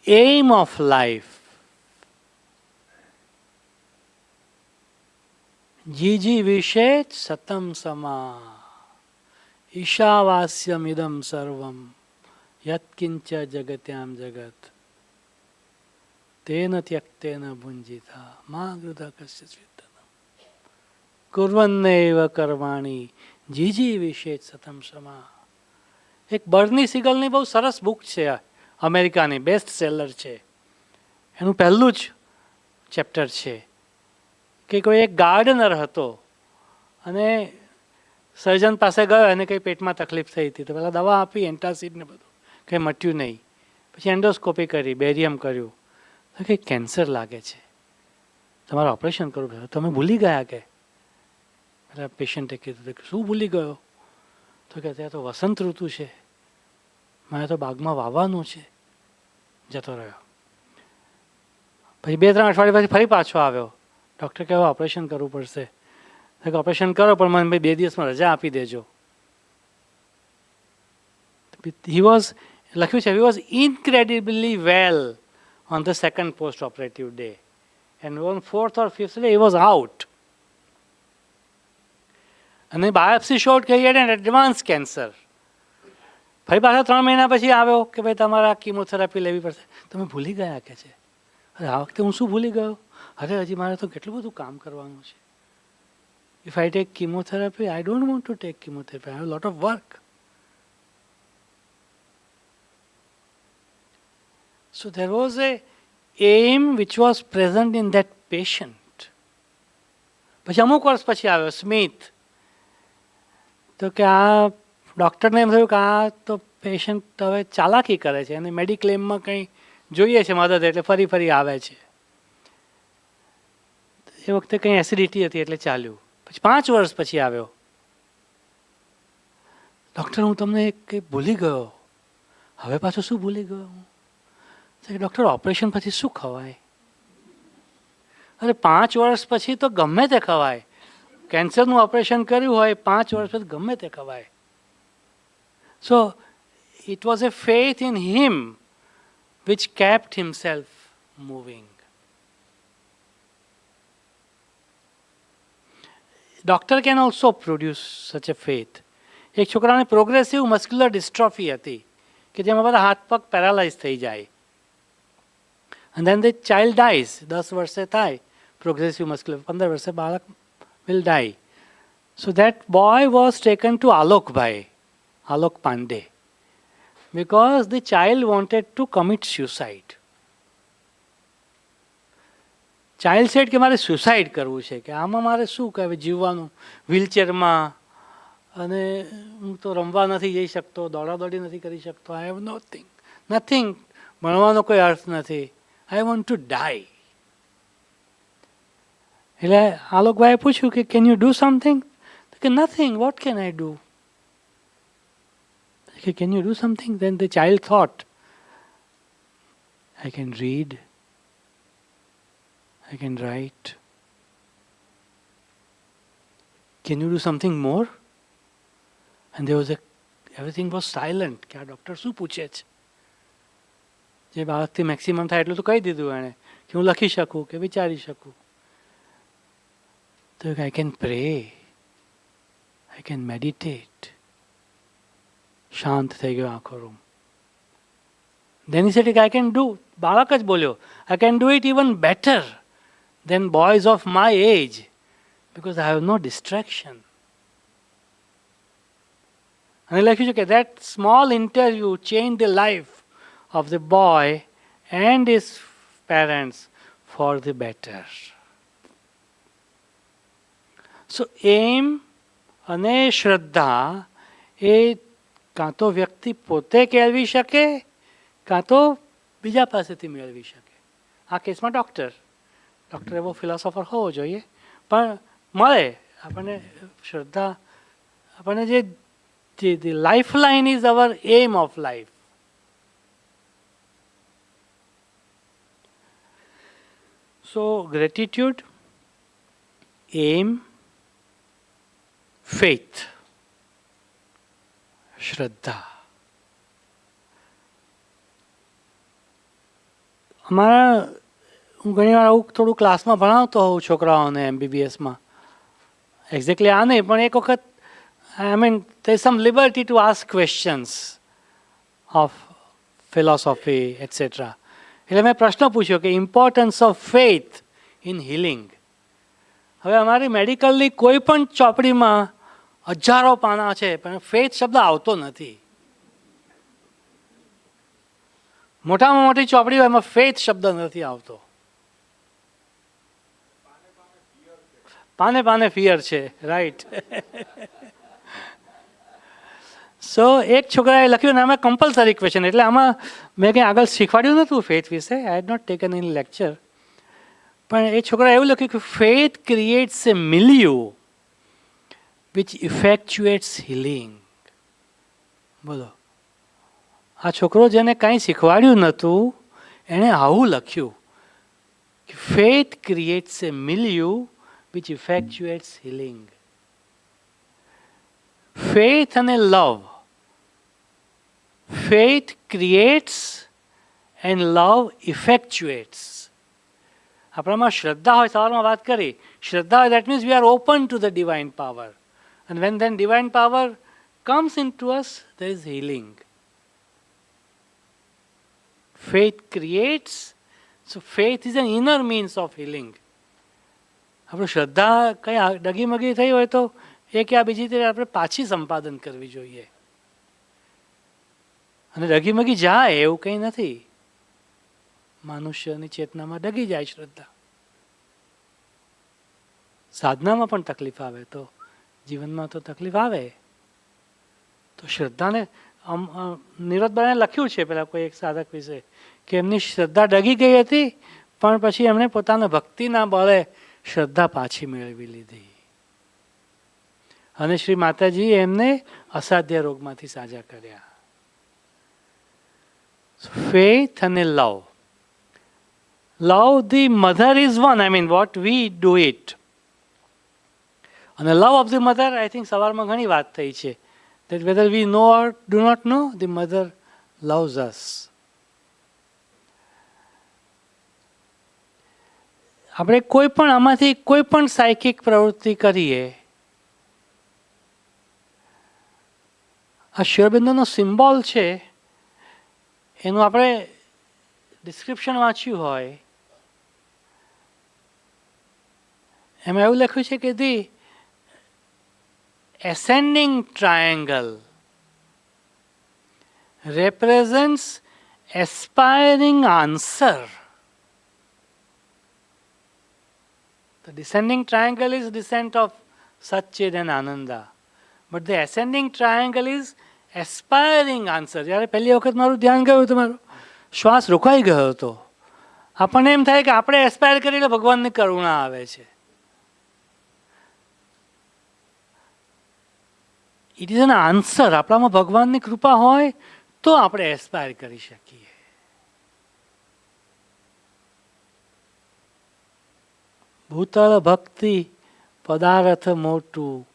એઇમ ઓફ લાઈફ, જીજી વિશે સતમ સમા ઈશાવાસ્યમિદમ સર્વમ યત્કિંચ જગત્યામ જગત તેન ત્યક્તેન ભુંજિતા મા ગૃધા કસ્ય સ્વિતન કુર્વન્નૈવ કર્વાણી જીજી વિશે સતમ સમા. એક બર્ની સિગલની બહુ સરસ બુક છે, અમેરિકાની બેસ્ટ સેલર છે. એનું પહેલું જ ચેપ્ટર છે કે કોઈ એક ગાર્ડનર હતો અને સર્જન પાસે ગયો અને કંઈ પેટમાં તકલીફ થઈ હતી તો પહેલાં દવા આપી, એન્ટાસિડ ને બધું, કંઈ મટ્યું નહીં. પછી એન્ડોસ્કોપી કરી, બેરિયમ કર્યું, તો કંઈ કેન્સર લાગે છે, તમારે ઓપરેશન કરવું પડે. તમે ભૂલી ગયા કે? પેલા પેશન્ટે કીધું કે શું ભૂલી ગયો? તો કે ત્યાં તો વસંત ઋતુ છે, મારે તો બાગમાં વાવવાનું છે. જતો રહ્યો. પછી 2-3 અઠવાડિયા પછી ફરી પાછો આવ્યો. ડૉક્ટર કહેવા ઓપરેશન કરવું પડશે. ઓપરેશન કરો પણ મને 2 દિવસમાં રજા આપી દેજો. લખ્યું છે, he was incredibly well on the second post-operative day. And on 4th or 5th day he was out. અને બાયોપ્સી શોટ કે he had an advanced cancer. ફરી પાછા 3 મહિના પછી આવ્યો કે ભાઈ તમારે આ કીમોથેરાપી લેવી પડશે. તમે ભૂલી ગયા કે છે? અરે આ વખતે હું શું ભૂલી ગયો? અરે હજી મારે તો કેટલું બધું કામ કરવાનું છે. If I take chemotherapy, I don't want to take chemotherapy. I have a lot of work. So there was a aim which was present in that patient. પછી અમુક વર્ષ પછી આવ્યો સ્મિથ. તો કે આ ડૉક્ટરને એમ થયું કે આ તો પેશન્ટ હવે ચાલાકી કરે છે અને મેડિક્લેમમાં કંઈ જોઈએ છે મદદ એટલે ફરી ફરી આવે છે. એ વખતે કંઈ એસિડિટી હતી એટલે ચાલ્યું. પછી 5 વર્ષ પછી આવ્યો. ડૉક્ટર હું તમને કંઈ ભૂલી ગયો. હવે પાછું શું ભૂલી ગયો હું? ડૉક્ટર ઓપરેશન પછી શું ખવાય? અરે 5 વર્ષ પછી તો ગમે તે ખવાય. કેન્સરનું ઓપરેશન કર્યું હોય 5 વર્ષ પછી ગમે તે ખવાય. સો it was a faith in him which kept himself moving. Doctor can also produce such a faith. એક છોકરાને પ્રોગ્રેસિવ મસ્ક્યુલર ડિસ્ટ્રોફી હતી કે જેમાં બધા હાથ પગ પેરાલાઇઝ થઈ જાય. And then the child dies. 10 વર્ષે થાય પ્રોગ્રેસિવ મસ્ક્યુલર, 15 વર્ષે બાળક will die. So that boy was taken to Alok Pandey, because the child wanted to commit suicide. Child said કે મારે સુસાઇડ કરવું છે, કે આમાં મારે શું કહેવાય જીવવાનું, વ્હીલચેરમાં, અને હું તો રમવા નથી જઈ શકતો, દોડાદોડી નથી કરી શકતો, આઈ હેવ નથિંગ, ભણવાનો કોઈ અર્થ નથી, આઈ વોન્ટ ટુ ડાય. એટલે આલોકભાઈએ પૂછ્યું કે કેન યુ ડુ સમથિંગ? કે nothing, what can I do? Can you do something? Then the child thought, I can read, I can write. Can you do something more? And there was everything was silent. કે આ ડૉક્ટર શું પૂછે છે? જે બાળકથી મેક્સિમમ થાય એટલું તો કહી દીધું એણે કે હું લખી શકું કે વિચારી શકું. તો I can pray, I can meditate. શાંત થઈ ગયો આખો room. Then he said, I can do, બાળક જ બોલ્યો, I can do it even better than boys of my age because I have no distraction. અને લખ્યું છે કે that small interview changed the life of the boy and his parents for the better. So aim અને શ્રદ્ધા એ કાં તો વ્યક્તિ પોતે કેળવી શકે, કાં તો બીજા પાસેથી મેળવી શકે. આ કેસમાં ડૉક્ટર એવો ફિલોસોફર હોવો જોઈએ, પણ મળે આપણને શ્રદ્ધા, આપણને જે life line is our aim of life. So gratitude, aim, faith, શ્રદ્ધા. અમારા હું ઘણીવાર આવું થોડું ક્લાસમાં ભણાવતો હોઉં છોકરાઓને MBBSમાં. એક્ઝેક્ટલી આ નહીં, પણ એક વખત I mean there is some liberty to ask questions of philosophy etc. એટલે મેં પ્રશ્ન પૂછ્યો કે importance of faith in healing. હવે અમારી મેડિકલની કોઈ પણ ચોપડીમાં હજારો પાના છે પણ ફેથ શબ્દ આવતો નથી. મોટામાં મોટી ચોપડીઓ એમાં ફેથ શબ્દ નથી આવતો. પાને ફિયર છે, રાઈટ. સો એક છોકરાએ લખ્યું ને આમાં કમ્પલસરી ક્વેશ્ચન, એટલે આમાં મેં કંઈ આગળ શીખવાડ્યું નહોતું ફેથ વિશે, I had not taken in lecture. પણ એ છોકરાએ એવું લખ્યું કે faith creates a milieu which effectuates healing. બોલો, આ છોકરો જેને કાંઈ શીખવાડ્યું નહોતું એણે આવું લખ્યું કે faith creates a milieu which effectuates healing. Faith અને love, faith creates and love effectuates. આપણામાં શ્રદ્ધા હોય, સવારમાં વાત કરી, શ્રદ્ધા હોય, that means we are open to the divine power. And when then divine power comes into us, there is healing. Faith creates, so faith is an inner means of healing. આપણે શ્રદ્ધા કંઈ ડગીમગી થઈ હોય તો એક યા બીજી રીતે આપણે પાછી સંપાદન કરવી જોઈએ. અને ડગીમગી જાય એવું કંઈ નથી. મનુષ્યની ચેતનામાં ડગી જાય શ્રદ્ધા. સાધનામાં પણ તકલીફ આવે તો જીવનમાં તો તકલીફ આવે. તો શ્રદ્ધાને નીરદબાને લખ્યું છે પેલા કોઈ એક સાધક વિશે કે એમની શ્રદ્ધા ડગી ગઈ હતી, પણ પછી એમણે પોતાના ભક્તિના બળે શ્રદ્ધા પાછી મેળવી લીધી અને શ્રી માતાજી એમને અસાધ્ય રોગમાંથી સાજા કર્યા. ફેથ અને love. Love the mother is one, I mean what we do it. અને love of the mother, I think સવારમાં ઘણી વાત થઈ છે, that whether we know or do not know, the mother loves us. આપણે કોઈ પણ આમાંથી કોઈ પણ સાયકિક પ્રવૃત્તિ કરીએ, આ શિવબિંદુનો સિમ્બોલ છે એનું આપણે ડિસ્ક્રિપ્શન વાંચ્યું હોય એમાં એવું લખ્યું છે કે the ascending triangle represents aspiring answer. The descending triangle is descent of Satchid and Ananda. But the ascending triangle is aspiring answer. જ્યારે પહેલી વખત મારું ધ્યાન ગયું તો મારો શ્વાસ રોકાઈ ગયો હતો. આપણને એમ થાય કે આપણે એસ્પાયર કરીને ભગવાનની કરુણા આવે છે. It is an answer. આપણામાં ભગવાનની કૃપા હોય તો આપણે એસ્પાયર કરી શકીએ. ભૂતળ ભક્તિ પદાર્થ મોટું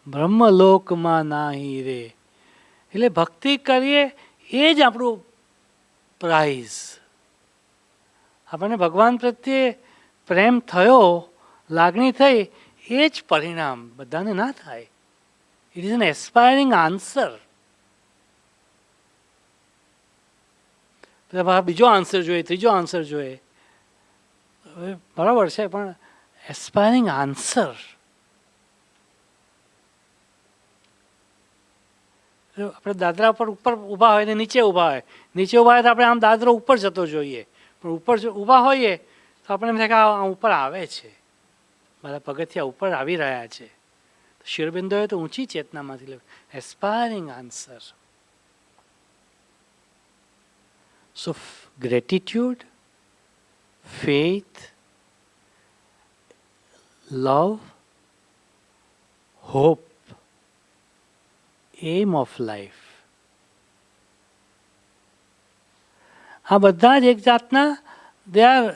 બ્રહ્મલોકમાં નાહી રે. એટલે ભક્તિ કરીએ એ જ આપણું પ્રાઇઝ. આપણને ભગવાન પ્રત્યે પ્રેમ થયો, લાગણી થઈ, એ જ પરિણામ. બધાને ના થાય. It is an aspiring answer. બીજો આન્સર જોઈએ, ત્રીજો આન્સર જોઈએ, બરાબર છે, પણ એસ્પાયરિંગ આન્સર. આપણે દાદરા ઉપર ઊભા હોય ને નીચે ઊભા હોય, નીચે ઊભા હોય તો આપણે આમ દાદરો ઉપર જતો જોઈએ, પણ ઉપર ઊભા હોઈએ તો આપણે એમ થાય કે આ ઉપર આવે છે, મારા પગથિયા ઉપર આવી રહ્યા છે. શિરબિંદુએ તો ઊંચી ચેતનામાંથી લેવું. Aspiring answer. So gratitude, faith, love, hope, aim of life, આ બધા જ એક જાતના દે આર.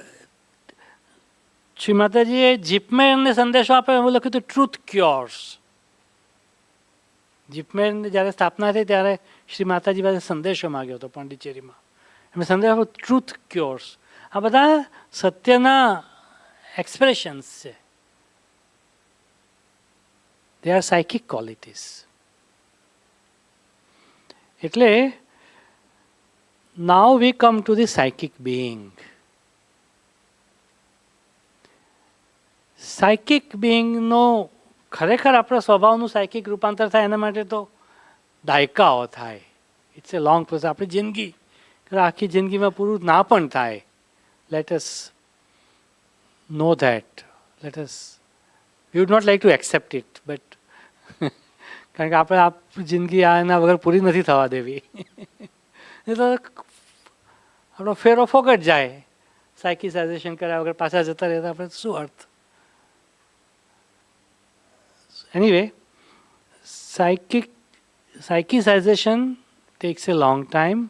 શ્રી માતાજીએ જીપમેરને સંદેશો આપ્યો, એવું લખ્યું હતું ટ્રુથ ક્યોર્સ. જીપમેરની જ્યારે સ્થાપના થઈ ત્યારે શ્રી માતાજી પાસે સંદેશો માગ્યો હતો પોંડિચેરીમાં. એમણે સંદેશો આપ્યો ટ્રુથ ક્યોર્સ. આ બધા સત્યના એક્સપ્રેશન્સ છે. They are psychic qualities. એટલે now we come to the psychic being. Psychic બીઈંગનો ખરેખર આપણા સ્વભાવનું સાયકિક રૂપાંતર થાય એના માટે તો દાયકાઓ થાય. It's a long process. આપણી જિંદગી આખી જિંદગીમાં પૂરું ના પણ થાય. Let us know that. Let us we would not like to accept it, but કારણ કે આપણે જિંદગી એના વગર પૂરી નથી થવા દેવી. એ તો આપણો ફેરો ફોકટ જાય. સાયકિસાઇઝેશન કર્યા વગર પાછા જતા રહેતા આપણે શું અર્થ? Anyway, psychicization takes a long time.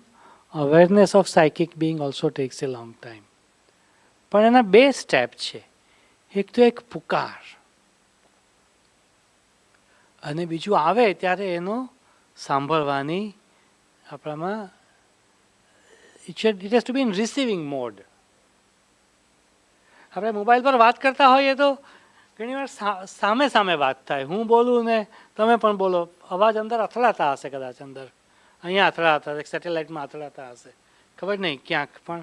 Awareness of psychic being also takes a long time. પણ એના બે સ્ટેપ છે. એક તો એક પુકાર અને બીજું આવે ત્યારે એનો સાંભળવાની આપણામાં it has to be in receiving mode. આપણે મોબાઈલ પર વાત કરતા હોઈએ તો ઘણી વાર સામે સામે વાત થાય. હું બોલું ને તમે પણ બોલો. અવાજ અંદર અથડાતા હશે, કદાચ અંદર અહીંયા અથડાતા હશે, સેટેલાઇટમાં અથડાતા હશે, ખબર નહીં ક્યાંક. પણ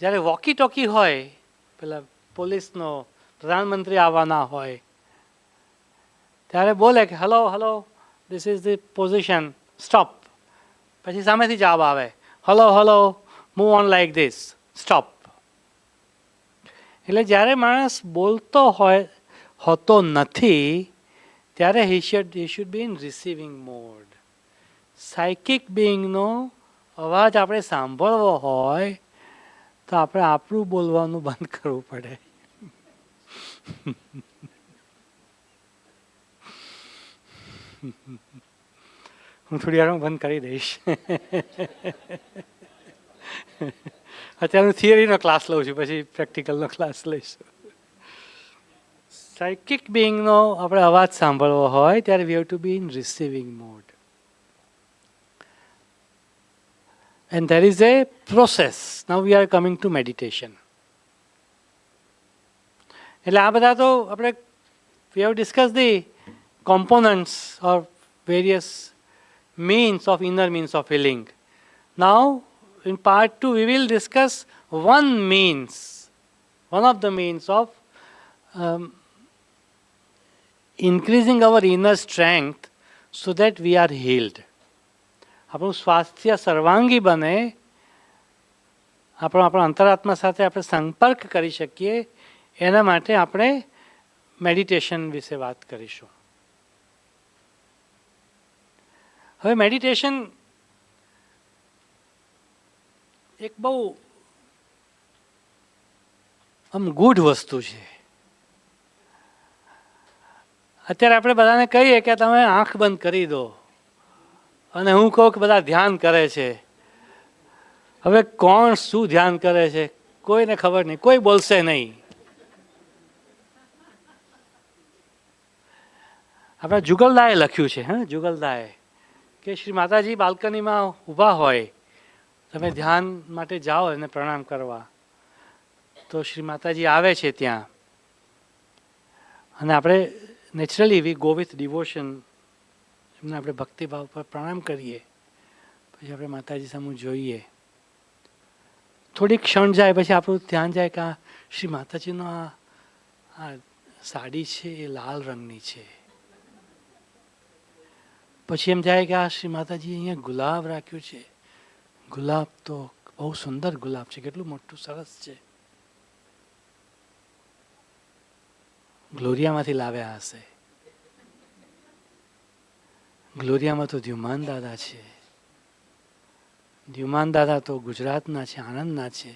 જ્યારે વોકી ટોકી હોય, પેલા પોલીસનો પ્રધાનમંત્રી આવવાના હોય ત્યારે બોલે કે hello hello this is the position, stop. પછી સામેથી જવાબ આવે hello hello move on like this, stop. એટલે જ્યારે માણસ બોલતો હોતો નથી ત્યારે he should be in receiving mode. Psychic બિંગનો અવાજ આપણે સાંભળવો હોય તો આપણે આપણું બોલવાનું બંધ કરવું પડે. હું થોડી વાર બંધ કરી દઈશ. અત્યારે હું થિયરીનો ક્લાસ લઉં છું, પછી પ્રેક્ટિકલનો ક્લાસ લઈશું. સાયકિક બિંગનો આપણે અવાજ સાંભળવો હોય ત્યારે we have to be in receiving mode. And there is a process. Now we are coming to meditation. એટલે આ બધા તો આપણે we have discussed the components or various means of inner means of healing. Now in part 2 we will discuss one of the means of increasing our inner strength so that we are healed. આપણું સ્વાસ્થ્ય સર્વાંગી બને, આપણા અંતરાત્મા સાથે આપણે સંપર્ક કરી શકીએ, એના માટે આપણે મેડિટેશન વિશે વાત કરીશું. હવે મેડિટેશન એક બહુ આમ ગૂઢ વસ્તુ છે. અત્યારે આપણે બધાને કહીએ કે તમે આંખ બંધ કરી દો, અને હું કહું કે બધા ધ્યાન કરે છે. હવે કોણ શું ધ્યાન કરે છે કોઈને ખબર નહીં, કોઈ બોલશે નહીં. આપણા જુગલદાએ લખ્યું છે, જુગલદાએ, કે શ્રી માતાજી બાલ્કનીમાં ઊભા હોય, તમે ધ્યાન માટે જાઓ અને પ્રણામ કરવા, તો શ્રી માતાજી આવે છે ત્યાં, અને આપણે naturally we go with devotion, એમને આપણે ભક્તિભાવ પર પ્રણામ કરીએ, પછી આપણે માતાજી સામું જોઈએ. થોડીક ક્ષણ જાય પછી આપણું ધ્યાન જાય કે આ શ્રી માતાજીનો આ સાડી છે એ લાલ રંગની છે. પછી એમ જાય કે આ શ્રી માતાજી અહીંયા ગુલાબ રાખ્યું છે, ગુલાબ તો બહુ સુંદર ગુલાબ છે, કેટલું મોટું સરસ છે, ગ્લોરિયામાંથી લાવ્યા હશે. ગ્લોરિયામાં તો દ્યુમાન દાદા છે, દ્યુમાન દાદા તો ગુજરાતના છે, આણંદના છે,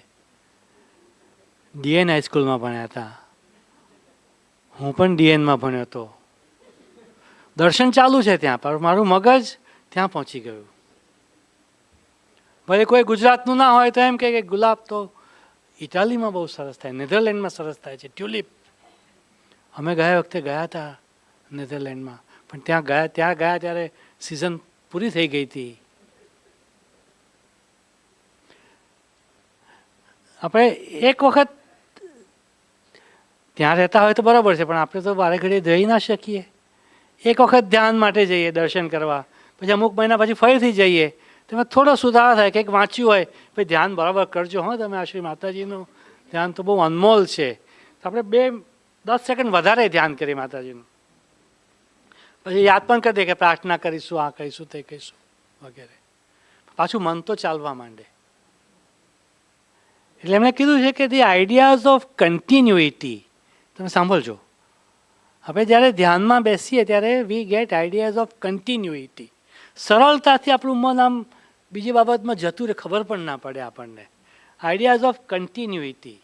ડીએન હાઈસ્કૂલમાં ભણ્યા હતા, હું પણ ડીએનમાં ભણ્યો હતો. દર્શન ચાલુ છે ત્યાં, પણ મારું મગજ ત્યાં પહોંચી ગયું. ભલે કોઈ ગુજરાતનું ના હોય તો એમ કે ગુલાબ તો ઇટાલીમાં બહુ સરસ થાય, નેધરલેન્ડમાં સરસ થાય છે, ટ્યુલિપ. અમે ગયા વખતે ગયા હતા નેધરલેન્ડમાં, પણ ત્યાં ગયા ત્યારે સિઝન પૂરી થઈ ગઈ હતી. આપણે એક વખત ત્યાં રહેતા હોય તો બરાબર છે, પણ આપણે તો વારે ઘડીએ જઈ ના શકીએ. એક વખત ધ્યાન માટે જઈએ, દર્શન કરવા, પછી અમુક મહિના પછી ફરીથી જઈએ, તેમાં થોડો સુધારો થાય. કંઈક વાંચ્યું હોય, ભાઈ ધ્યાન બરાબર કરજો, તમે આ શ્રી માતાજીનું ધ્યાન તો બહુ અનમોલ છે. તો આપણે 10 સેકન્ડ વધારે ધ્યાન કરીએ માતાજીનું, પછી યાદ પણ કરી દે કે પ્રાર્થના કરીશું, આ કહીશું, તે કહીશું વગેરે. પાછું મન તો ચાલવા માંડે. એટલે એમણે કીધું છે કે ધી આઈડિયાઝ ઓફ કન્ટિન્યુઇટી, તમે સાંભળજો, આપણે જ્યારે ધ્યાનમાં બેસીએ ત્યારે વી ગેટ આઈડિયાઝ ઓફ કન્ટિન્યુઇટી. સરળતાથી આપણું મન આમ બીજી બાબતમાં જતું રહે, ખબર પણ ના પડે આપણને. Ideas of continuity,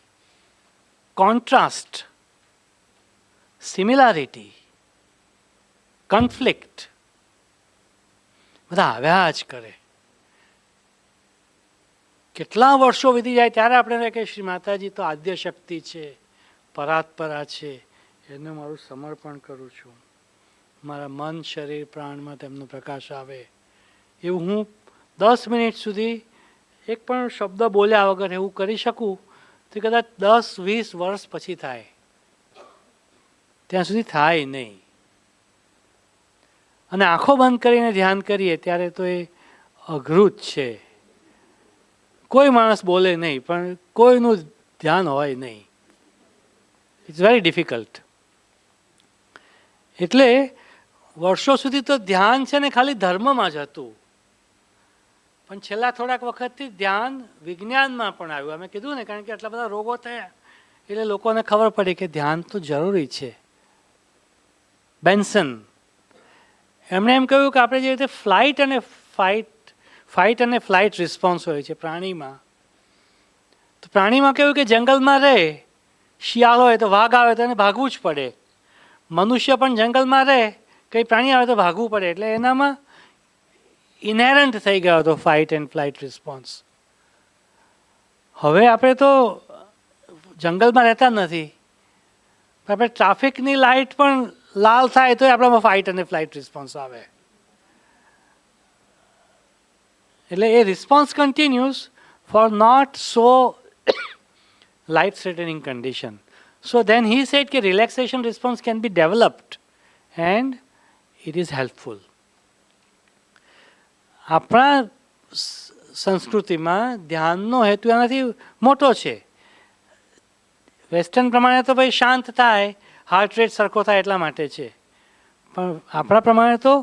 contrast, similarity, conflict, બધા આવ્યા જ કરે. કેટલા વર્ષો વીતી જાય ત્યારે આપણે કે શ્રી માતાજી તો આદ્ય શક્તિ છે, પરાત્પરા છે, એને મારું સમર્પણ કરું છું, મારા મન શરીર પ્રાણમાં તેમનો પ્રકાશ આવે. એવું હું 10 મિનિટ સુધી એક પણ શબ્દ બોલ્યા વગર એવું કરી શકું તો કદાચ 10-20 વર્ષ પછી થાય, ત્યાં સુધી થાય નહીં. અને આંખો બંધ કરીને ધ્યાન કરીએ ત્યારે તો એ અઘરું જ છે. કોઈ માણસ બોલે નહીં, પણ કોઈનું ધ્યાન હોય નહીં. It's very difficult. એટલે વર્ષો સુધી તો ધ્યાન છે ને ખાલી ધર્મમાં જ હતું, પણ છેલ્લા થોડાક વખતથી ધ્યાન વિજ્ઞાનમાં પણ આવ્યું. અમે કીધું ને, કારણ કે આટલા બધા રોગો થયા એટલે લોકોને ખબર પડી કે ધ્યાન તો જરૂરી છે. બેન્સન એમણે એમ કહ્યું કે આપણે જે રીતે ફ્લાઇટ અને ફાઇટ અને ફ્લાઇટ રિસ્પોન્સ હોય છે પ્રાણીમાં. તો પ્રાણીમાં કેવું કે જંગલમાં રહે, શિયાળ હોય તો વાઘ આવે તો એને ભાગવું જ પડે. મનુષ્ય પણ જંગલમાં રહે, કંઈ પ્રાણી આવે તો ભાગવું પડે. એટલે એનામાં ઇનહેરન્ટ થઈ ગયો હતો ફાઇટ એન્ડ ફ્લાઇટ રિસ્પોન્સ. હવે આપણે તો જંગલમાં રહેતા નથી, આપણે ટ્રાફિકની લાઇટ પણ લાલ થાય તો આપણામાં ફાઇટ અને ફ્લાઇટ રિસ્પોન્સ આવે. એટલે એ response continues for not so life threatening condition. So then he said that relaxation response can be developed and it is helpful. આપણા સંસ્કૃતિમાં ધ્યાનનો હેતુ એનાથી મોટો છે. વેસ્ટર્ન પ્રમાણે તો ભાઈ શાંત થાય, હાર્ટ રેટ સરખો થાય એટલા માટે છે. પણ આપણા પ્રમાણે તો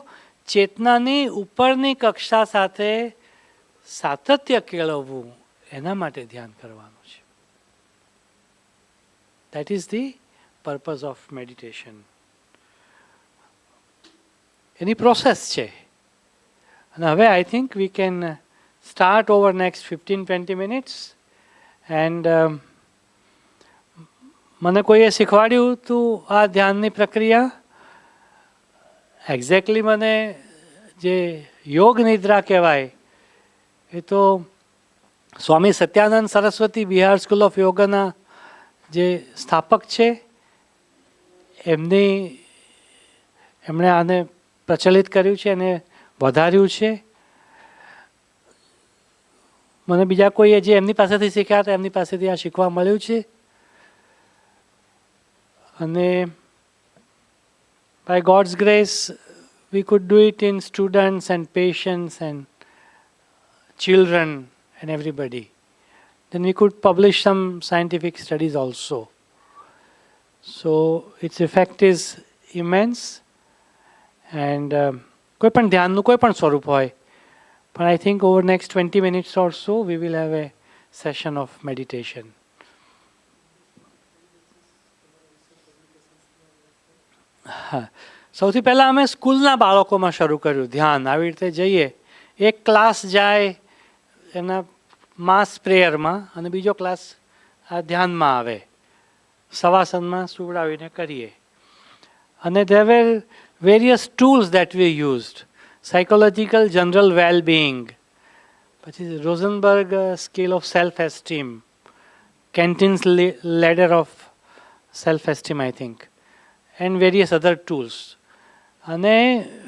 ચેતનાની ઉપરની કક્ષા સાથે સાતત્ય કેળવવું એના માટે ધ્યાન કરવાનું છે. That is the purpose of meditation. Any process છે. અને હવે I think we can start over next 15-20 minutes and મને કોઈએ શીખવાડ્યું હતું આ ધ્યાનની પ્રક્રિયા. એક્ઝેક્ટલી મને જે યોગ નિદ્રા કહેવાય એ તો સ્વામી સત્યાનંદ સરસ્વતી બિહાર સ્કૂલ ઓફ યોગાના જે સ્થાપક છે એમણે આને પ્રચલિત કર્યું છે અને વધાર્યું છે. મને બીજા કોઈએ જે એમની પાસેથી શીખ્યા હતા એમની પાસેથી આ શીખવા મળ્યું છે. અને by God's grace we could do it in students and patients and children and everybody. Then we could publish some scientific studies also. So its effect is immense and કોઈ પણ ધ્યાનનું કોઈ પણ સ્વરૂપ હોય. પણ I think over next 20 minutes or so we will have a session of meditation. હા, સૌથી પહેલાં અમે સ્કૂલના બાળકોમાં શરૂ કર્યું ધ્યાન. આવી રીતે જઈએ, એક ક્લાસ જાય એના માસ પ્રેયરમાં અને બીજો ક્લાસ આ ધ્યાનમાં આવે, સવાસનમાં સુવડાવીને કરીએ. અને there were various tools that we used. Psychological general well-being, પછી રોઝનબર્ગ scale of self-esteem, Kenton's ladder of self-esteem I think, and various other tools. અને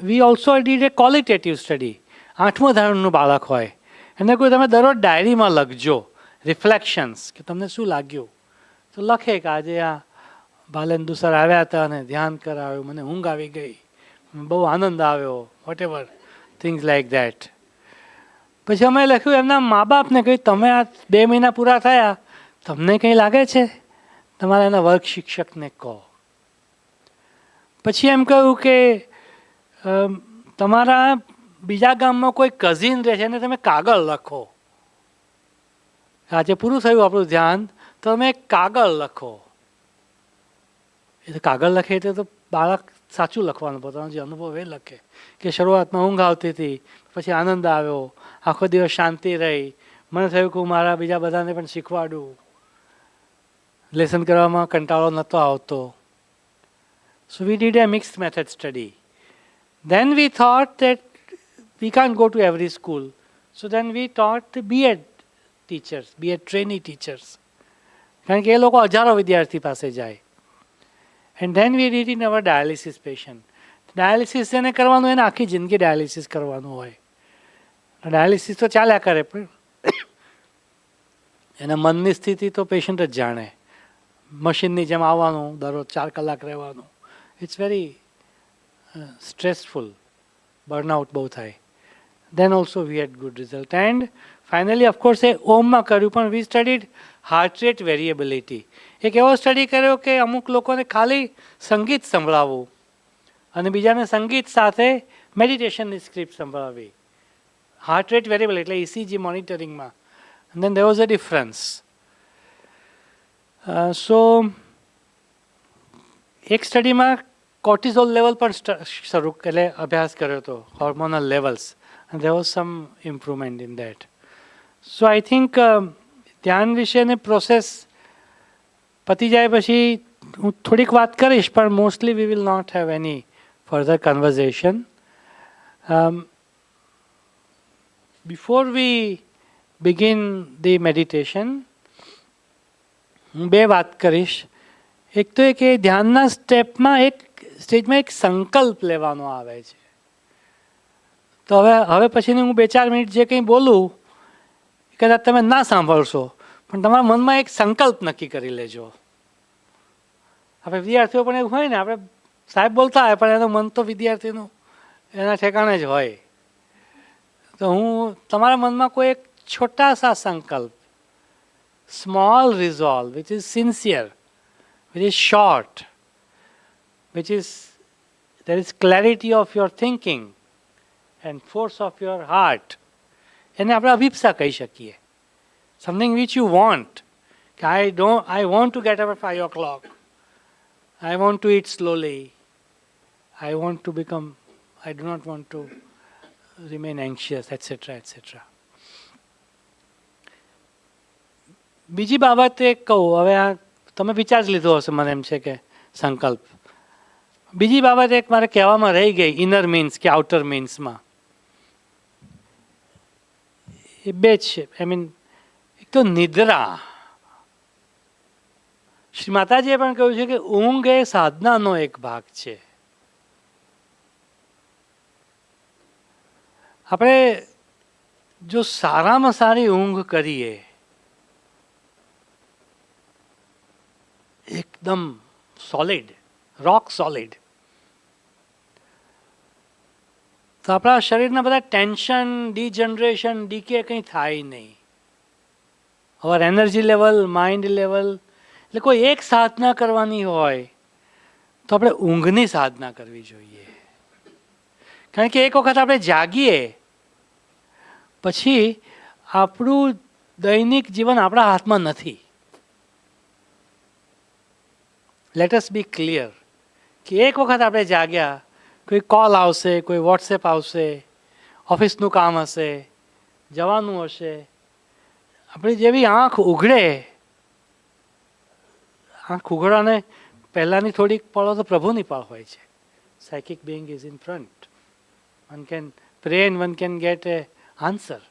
we also did a qualitative study. 8મું ધોરણનું બાળક હોય એને કોઈ તમે દરરોજ ડાયરીમાં લખજો રિફ્લેક્શન્સ કે તમને શું લાગ્યું. તો લખે કે આજે આ બાલેન્દુ સર આવ્યા હતા અને ધ્યાન કરાવ્યું, મને ઊંઘ આવી ગઈ, બહુ આનંદ આવ્યો, whatever things like that. પછી અમે લખ્યું એમના મા બાપને કહ્યું તમે આ 2 મહિના પૂરા થયા, તમને કંઈ લાગે છે? તમારા એના વર્ગ શિક્ષકને કહો. પછી એમ કહ્યું કે તમારા બીજા ગામમાં કોઈ કઝિન રહે છે એને તમે કાગળ લખો. આજે પૂરું થયું આપણું ધ્યાન તો તમે કાગળ લખો. એ તો કાગળ લખે એટલે તો બાળક સાચું લખવાનું, પોતાનો જે અનુભવ એ લખે કે શરૂઆતમાં ઊંઘ આવતી હતી, પછી આનંદ આવ્યો, આખો દિવસ શાંતિ રહી, મને થયું કે હું મારા બીજા બધાને પણ શીખવાડું, લેસન કરવામાં કંટાળો નહોતો આવતો. So we did a mixed method study. Then we thought that we can't go to every school. So then we taught the B.Ed teachers, B.Ed trainee teachers. કારણ કે એ લોકો હજારો વિદ્યાર્થી પાસે જાય. And then we did in our dialysis patient. Dialysis એને કરવાનું, એને આખી જિંદગી ડાયાલિસિસ કરવાનું હોય. ડાયાલિસિસ તો ચાલ્યા કરે પણ એના મનની સ્થિતિ તો પેશન્ટ જ જાણે. મશીનની જેમ આવવાનું, દરરોજ 4 કલાક રહેવાનું. ઇટ્સ વેરી સ્ટ્રેસફુલ, બર્નઆઉટ બહુ થાય. Then also we had good result. And finally of course એ ઓમમાં કર્યું, પણ we studied heart rate variability. એક એવો સ્ટડી કર્યો કે અમુક લોકોને ખાલી સંગીત સંભળાવવું અને બીજાને સંગીત સાથે મેડિટેશનની સ્ક્રિપ્ટ સંભળાવવી. હાર્ટ રેટ વેરિયેબલ એટલે ECG મોનિટરિંગમાં. And then there was a difference. So એક સ્ટડીમાં કોર્ટિઝોલ લેવલ પણ શરૂ એટલે અભ્યાસ કર્યો હતો, hormonal levels. and there was some improvement in that. So I think ધ્યાન વિશેની પ્રોસેસ પતી જાય પછી હું થોડીક વાત કરીશ, પણ mostly we will not have any further conversation. Before we begin the meditation હું બે વાત કરીશ. એક તો એ કે ધ્યાનના સ્ટેજમાં એક સંકલ્પ લેવાનો આવે છે. તો હવે પછીની હું 2-4 મિનિટ જે કંઈ બોલું કદાચ તમે ના સાંભળશો, પણ તમારા મનમાં એક સંકલ્પ નક્કી કરી લેજો. આપણે વિદ્યાર્થીઓ પણ એવું હોય ને, આપણે સાહેબ બોલતા હોય પણ એનું મન તો વિદ્યાર્થીનું એના ઠેકાણે જ હોય. તો હું તમારા મનમાં કોઈ એક છોટા સા સંકલ્પ, small resolve, which is sincere, which is short, there is clarity of your thinking and force of your heart. એને આપણે અભિપ્સા કહી શકીએ. Something which you want. I want to get up at 5 o'clock. I want to eat slowly. I do not want to remain anxious, etc., etc. બીજી બાબત એક કહું, હવે આ તમે વિચારી લીધો હશે મને એમ છે કે સંકલ્પ. બીજી બાબત એક મારે કહેવામાં રહી ગઈ, ઇનર મીન્સ કે આઉટર મીન્સમાં. એ બે છે. એક તો નિદ્રા. શ્રી માતાજીએ પણ કહ્યું છે કે ઊંઘ એ સાધનાનો એક ભાગ છે. આપણે જો સારામાં સારી ઊંઘ કરીએ, એકદમ સોલિડ, રોક સોલિડ, તો આપણા શરીરના બધા ટેન્શન, ડીજનરેશન, ડીકે કંઈ થાય નહીં. અવર એનર્જી લેવલ, માઇન્ડ લેવલ. એટલે કોઈ એક સાધના કરવાની હોય તો આપણે ઊંઘની સાધના કરવી જોઈએ. કારણ કે એક વખત આપણે જાગીએ પછી આપણું દૈનિક જીવન આપણા હાથમાં નથી. લેટ અસ બી ક્લિયર કે એક વખત આપણે જાગ્યા, કોઈ કોલ આવશે, કોઈ વોટ્સએપ આવશે, ઓફિસનું કામ હશે, જવાનું હશે, આપણી જેવી આંખ ઉઘડાને પહેલાંની થોડીક પળો તો પ્રભુની પળ હોય છે. Psychic Bing is in front. One can pre and one can get A answer.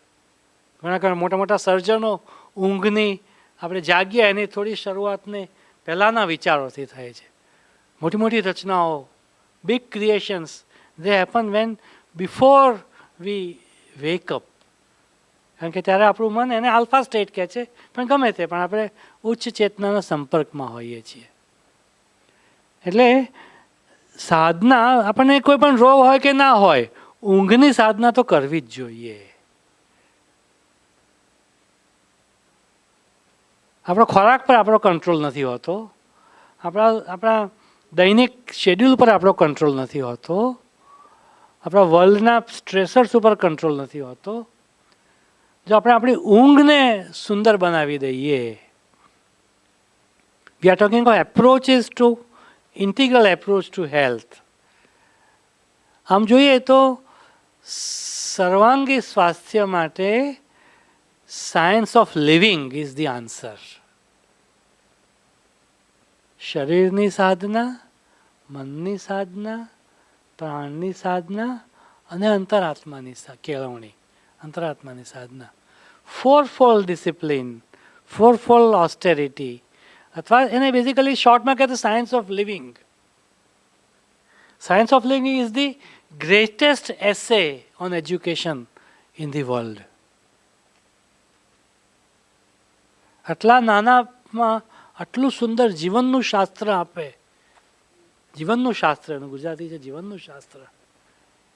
ઘણા મોટા મોટા સર્જનો ઊંઘની આપણે જાગીએ એની થોડી શરૂઆતને પહેલાંના વિચારોથી થાય છે. મોટી મોટી રચનાઓ, big creations, they happen when before we wake up. કારણ કે ત્યારે આપણું મન એને આલ્ફા સ્ટેટ કહે છે, પણ ગમે તે, પણ આપણે ઉચ્ચ ચેતનાના સંપર્કમાં હોઈએ છીએ. એટલે સાધના, આપણને કોઈ પણ રોગ હોય કે ના હોય, ઊંઘની સાધના તો કરવી જ જોઈએ. આપણો ખોરાક પર આપણો કંટ્રોલ નથી હોતો, આપણા દૈનિક શેડ્યુલ પર આપણો કંટ્રોલ નથી હોતો, આપણા વર્લ્ડના સ્ટ્રેસર્સ ઉપર કંટ્રોલ નથી હોતો. જો આપણે આપણી ઊંઘને સુંદર બનાવી દઈએ. We are talking of approaches to integral approach to health. આમ જોઈએ તો સર્વાંગી સ્વાસ્થ્ય માટે science of living is the answer. શરીરની સાધના, મનની સાધના, પ્રાણની સાધના અને અંતરાત્માની કેળવણી, અંતરાત્માની સાધના. ફોરફોલ્ડ ડિસિપ્લિન, ફોરફોલ્ડ ઓસ્ટેરિટી, અથવા એને બેઝિકલી શોર્ટમાં કહેતો science of living. Science of living is the greatest essay on education in the world. આટલા નાનામાં આટલું સુંદર જીવનનું શાસ્ત્ર આપે. જીવનનું શાસ્ત્ર, એનું ગુજરાતી છે જીવનનું શાસ્ત્ર.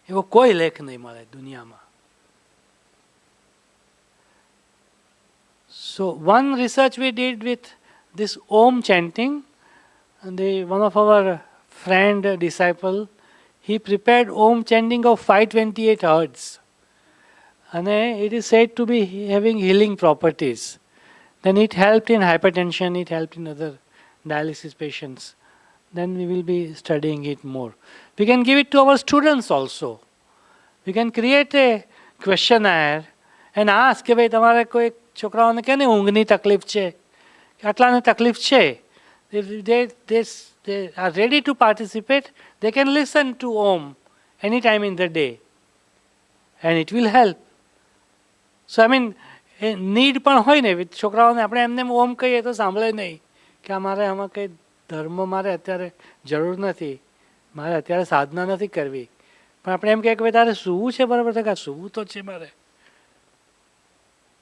એવો કોઈ લેખ નહીં મળે દુનિયામાં. So one research we did with this Om chanting, and one of our friend, disciple, he prepared Om chanting of 528 hertz. And it is said to be having healing properties. Then it helped in hypertension, it helped in other dialysis patients. Then we will be studying it more. We can give it to our students also. We can create a questionnaire and ask કે ભાઈ તમારે કોઈ છોકરાઓને કેને ઊંઘની તકલીફ છે કે આટલાને તકલીફ છે, they are ready to participate, they can listen to Om any time in the day and it will help. So I mean need પણ હોય ને છોકરાઓને, આપણે એમને ઓમ કહીએ તો સાંભળે નહીં કે અમારે આમાં કંઈ ધર્મ મારે અત્યારે જરૂર નથી, મારે અત્યારે સાધના નથી કરવી, પણ આપણે એમ કહીએ કે ભાઈ તારે સૂવું છે, બરાબર છે કે સૂવું તો છે મારે.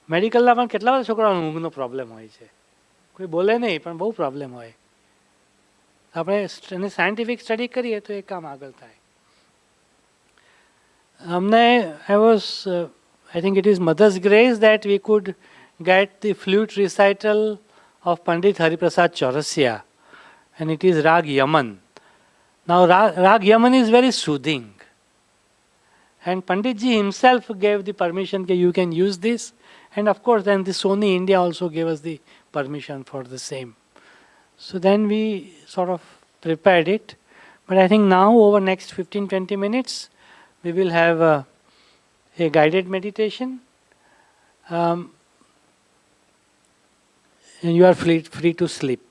મેડિકલના પણ કેટલા બધા છોકરાઓને ઊંઘનો પ્રોબ્લેમ હોય છે, કોઈ બોલે નહીં પણ બહુ પ્રોબ્લેમ હોય. આપણે એની સાયન્ટિફિક સ્ટડી કરીએ તો એ કામ આગળ થાય. અમને I think it is Mother's grace that we could get the flute recital of Pandit Hariprasad Chaurasia, and it is Rag Yaman. Now Rag Yaman is very soothing, and Pandit ji himself gave the permission that you can use this, and of course then the Sony India also gave us the permission for the same. So then we sort of prepared it, but I think now over next 15-20 minutes we will have a guided meditation, and you are free to sleep.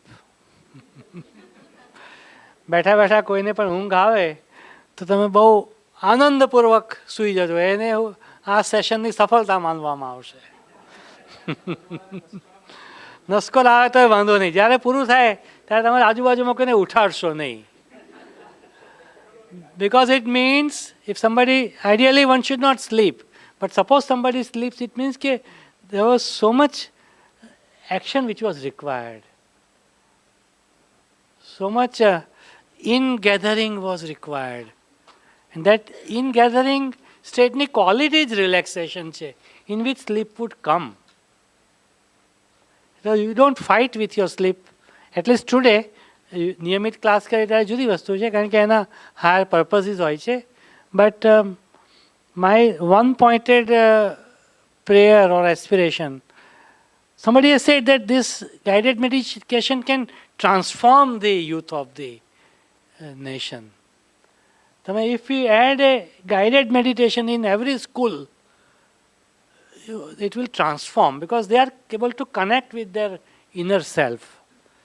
બેઠા બેઠા કોઈને પણ ઊંઘ આવે તો તમે બહુ આનંદપૂર્વક સૂઈ જજો, એને આ સેશનની સફળતા માનવામાં આવશે. નસ્કોલ આવે તો વાંધો નહીં, જ્યારે પૂરું થાય ત્યારે તમારે આજુબાજુમાં કોઈને ઉઠાડશો નહીં. Because it means if somebody, ideally one should not sleep, but suppose somebody sleeps, it means that there was so much action which was required. So much in-gathering was required. And that in-gathering stateની quality જ relaxation છે, in which sleep would come. So you don't fight with your sleep, at least today. નિયમિત ક્લાસ કરે ત્યારે જુદી વસ્તુ છે કારણ કે એના હાયર પર્પઝીસ હોય છે. But my one pointed prayer or aspiration, somebody has said that this guided meditation can transform the youth of the nation. If we add a guided meditation in every school, it will transform, because they are able to connect with their inner self.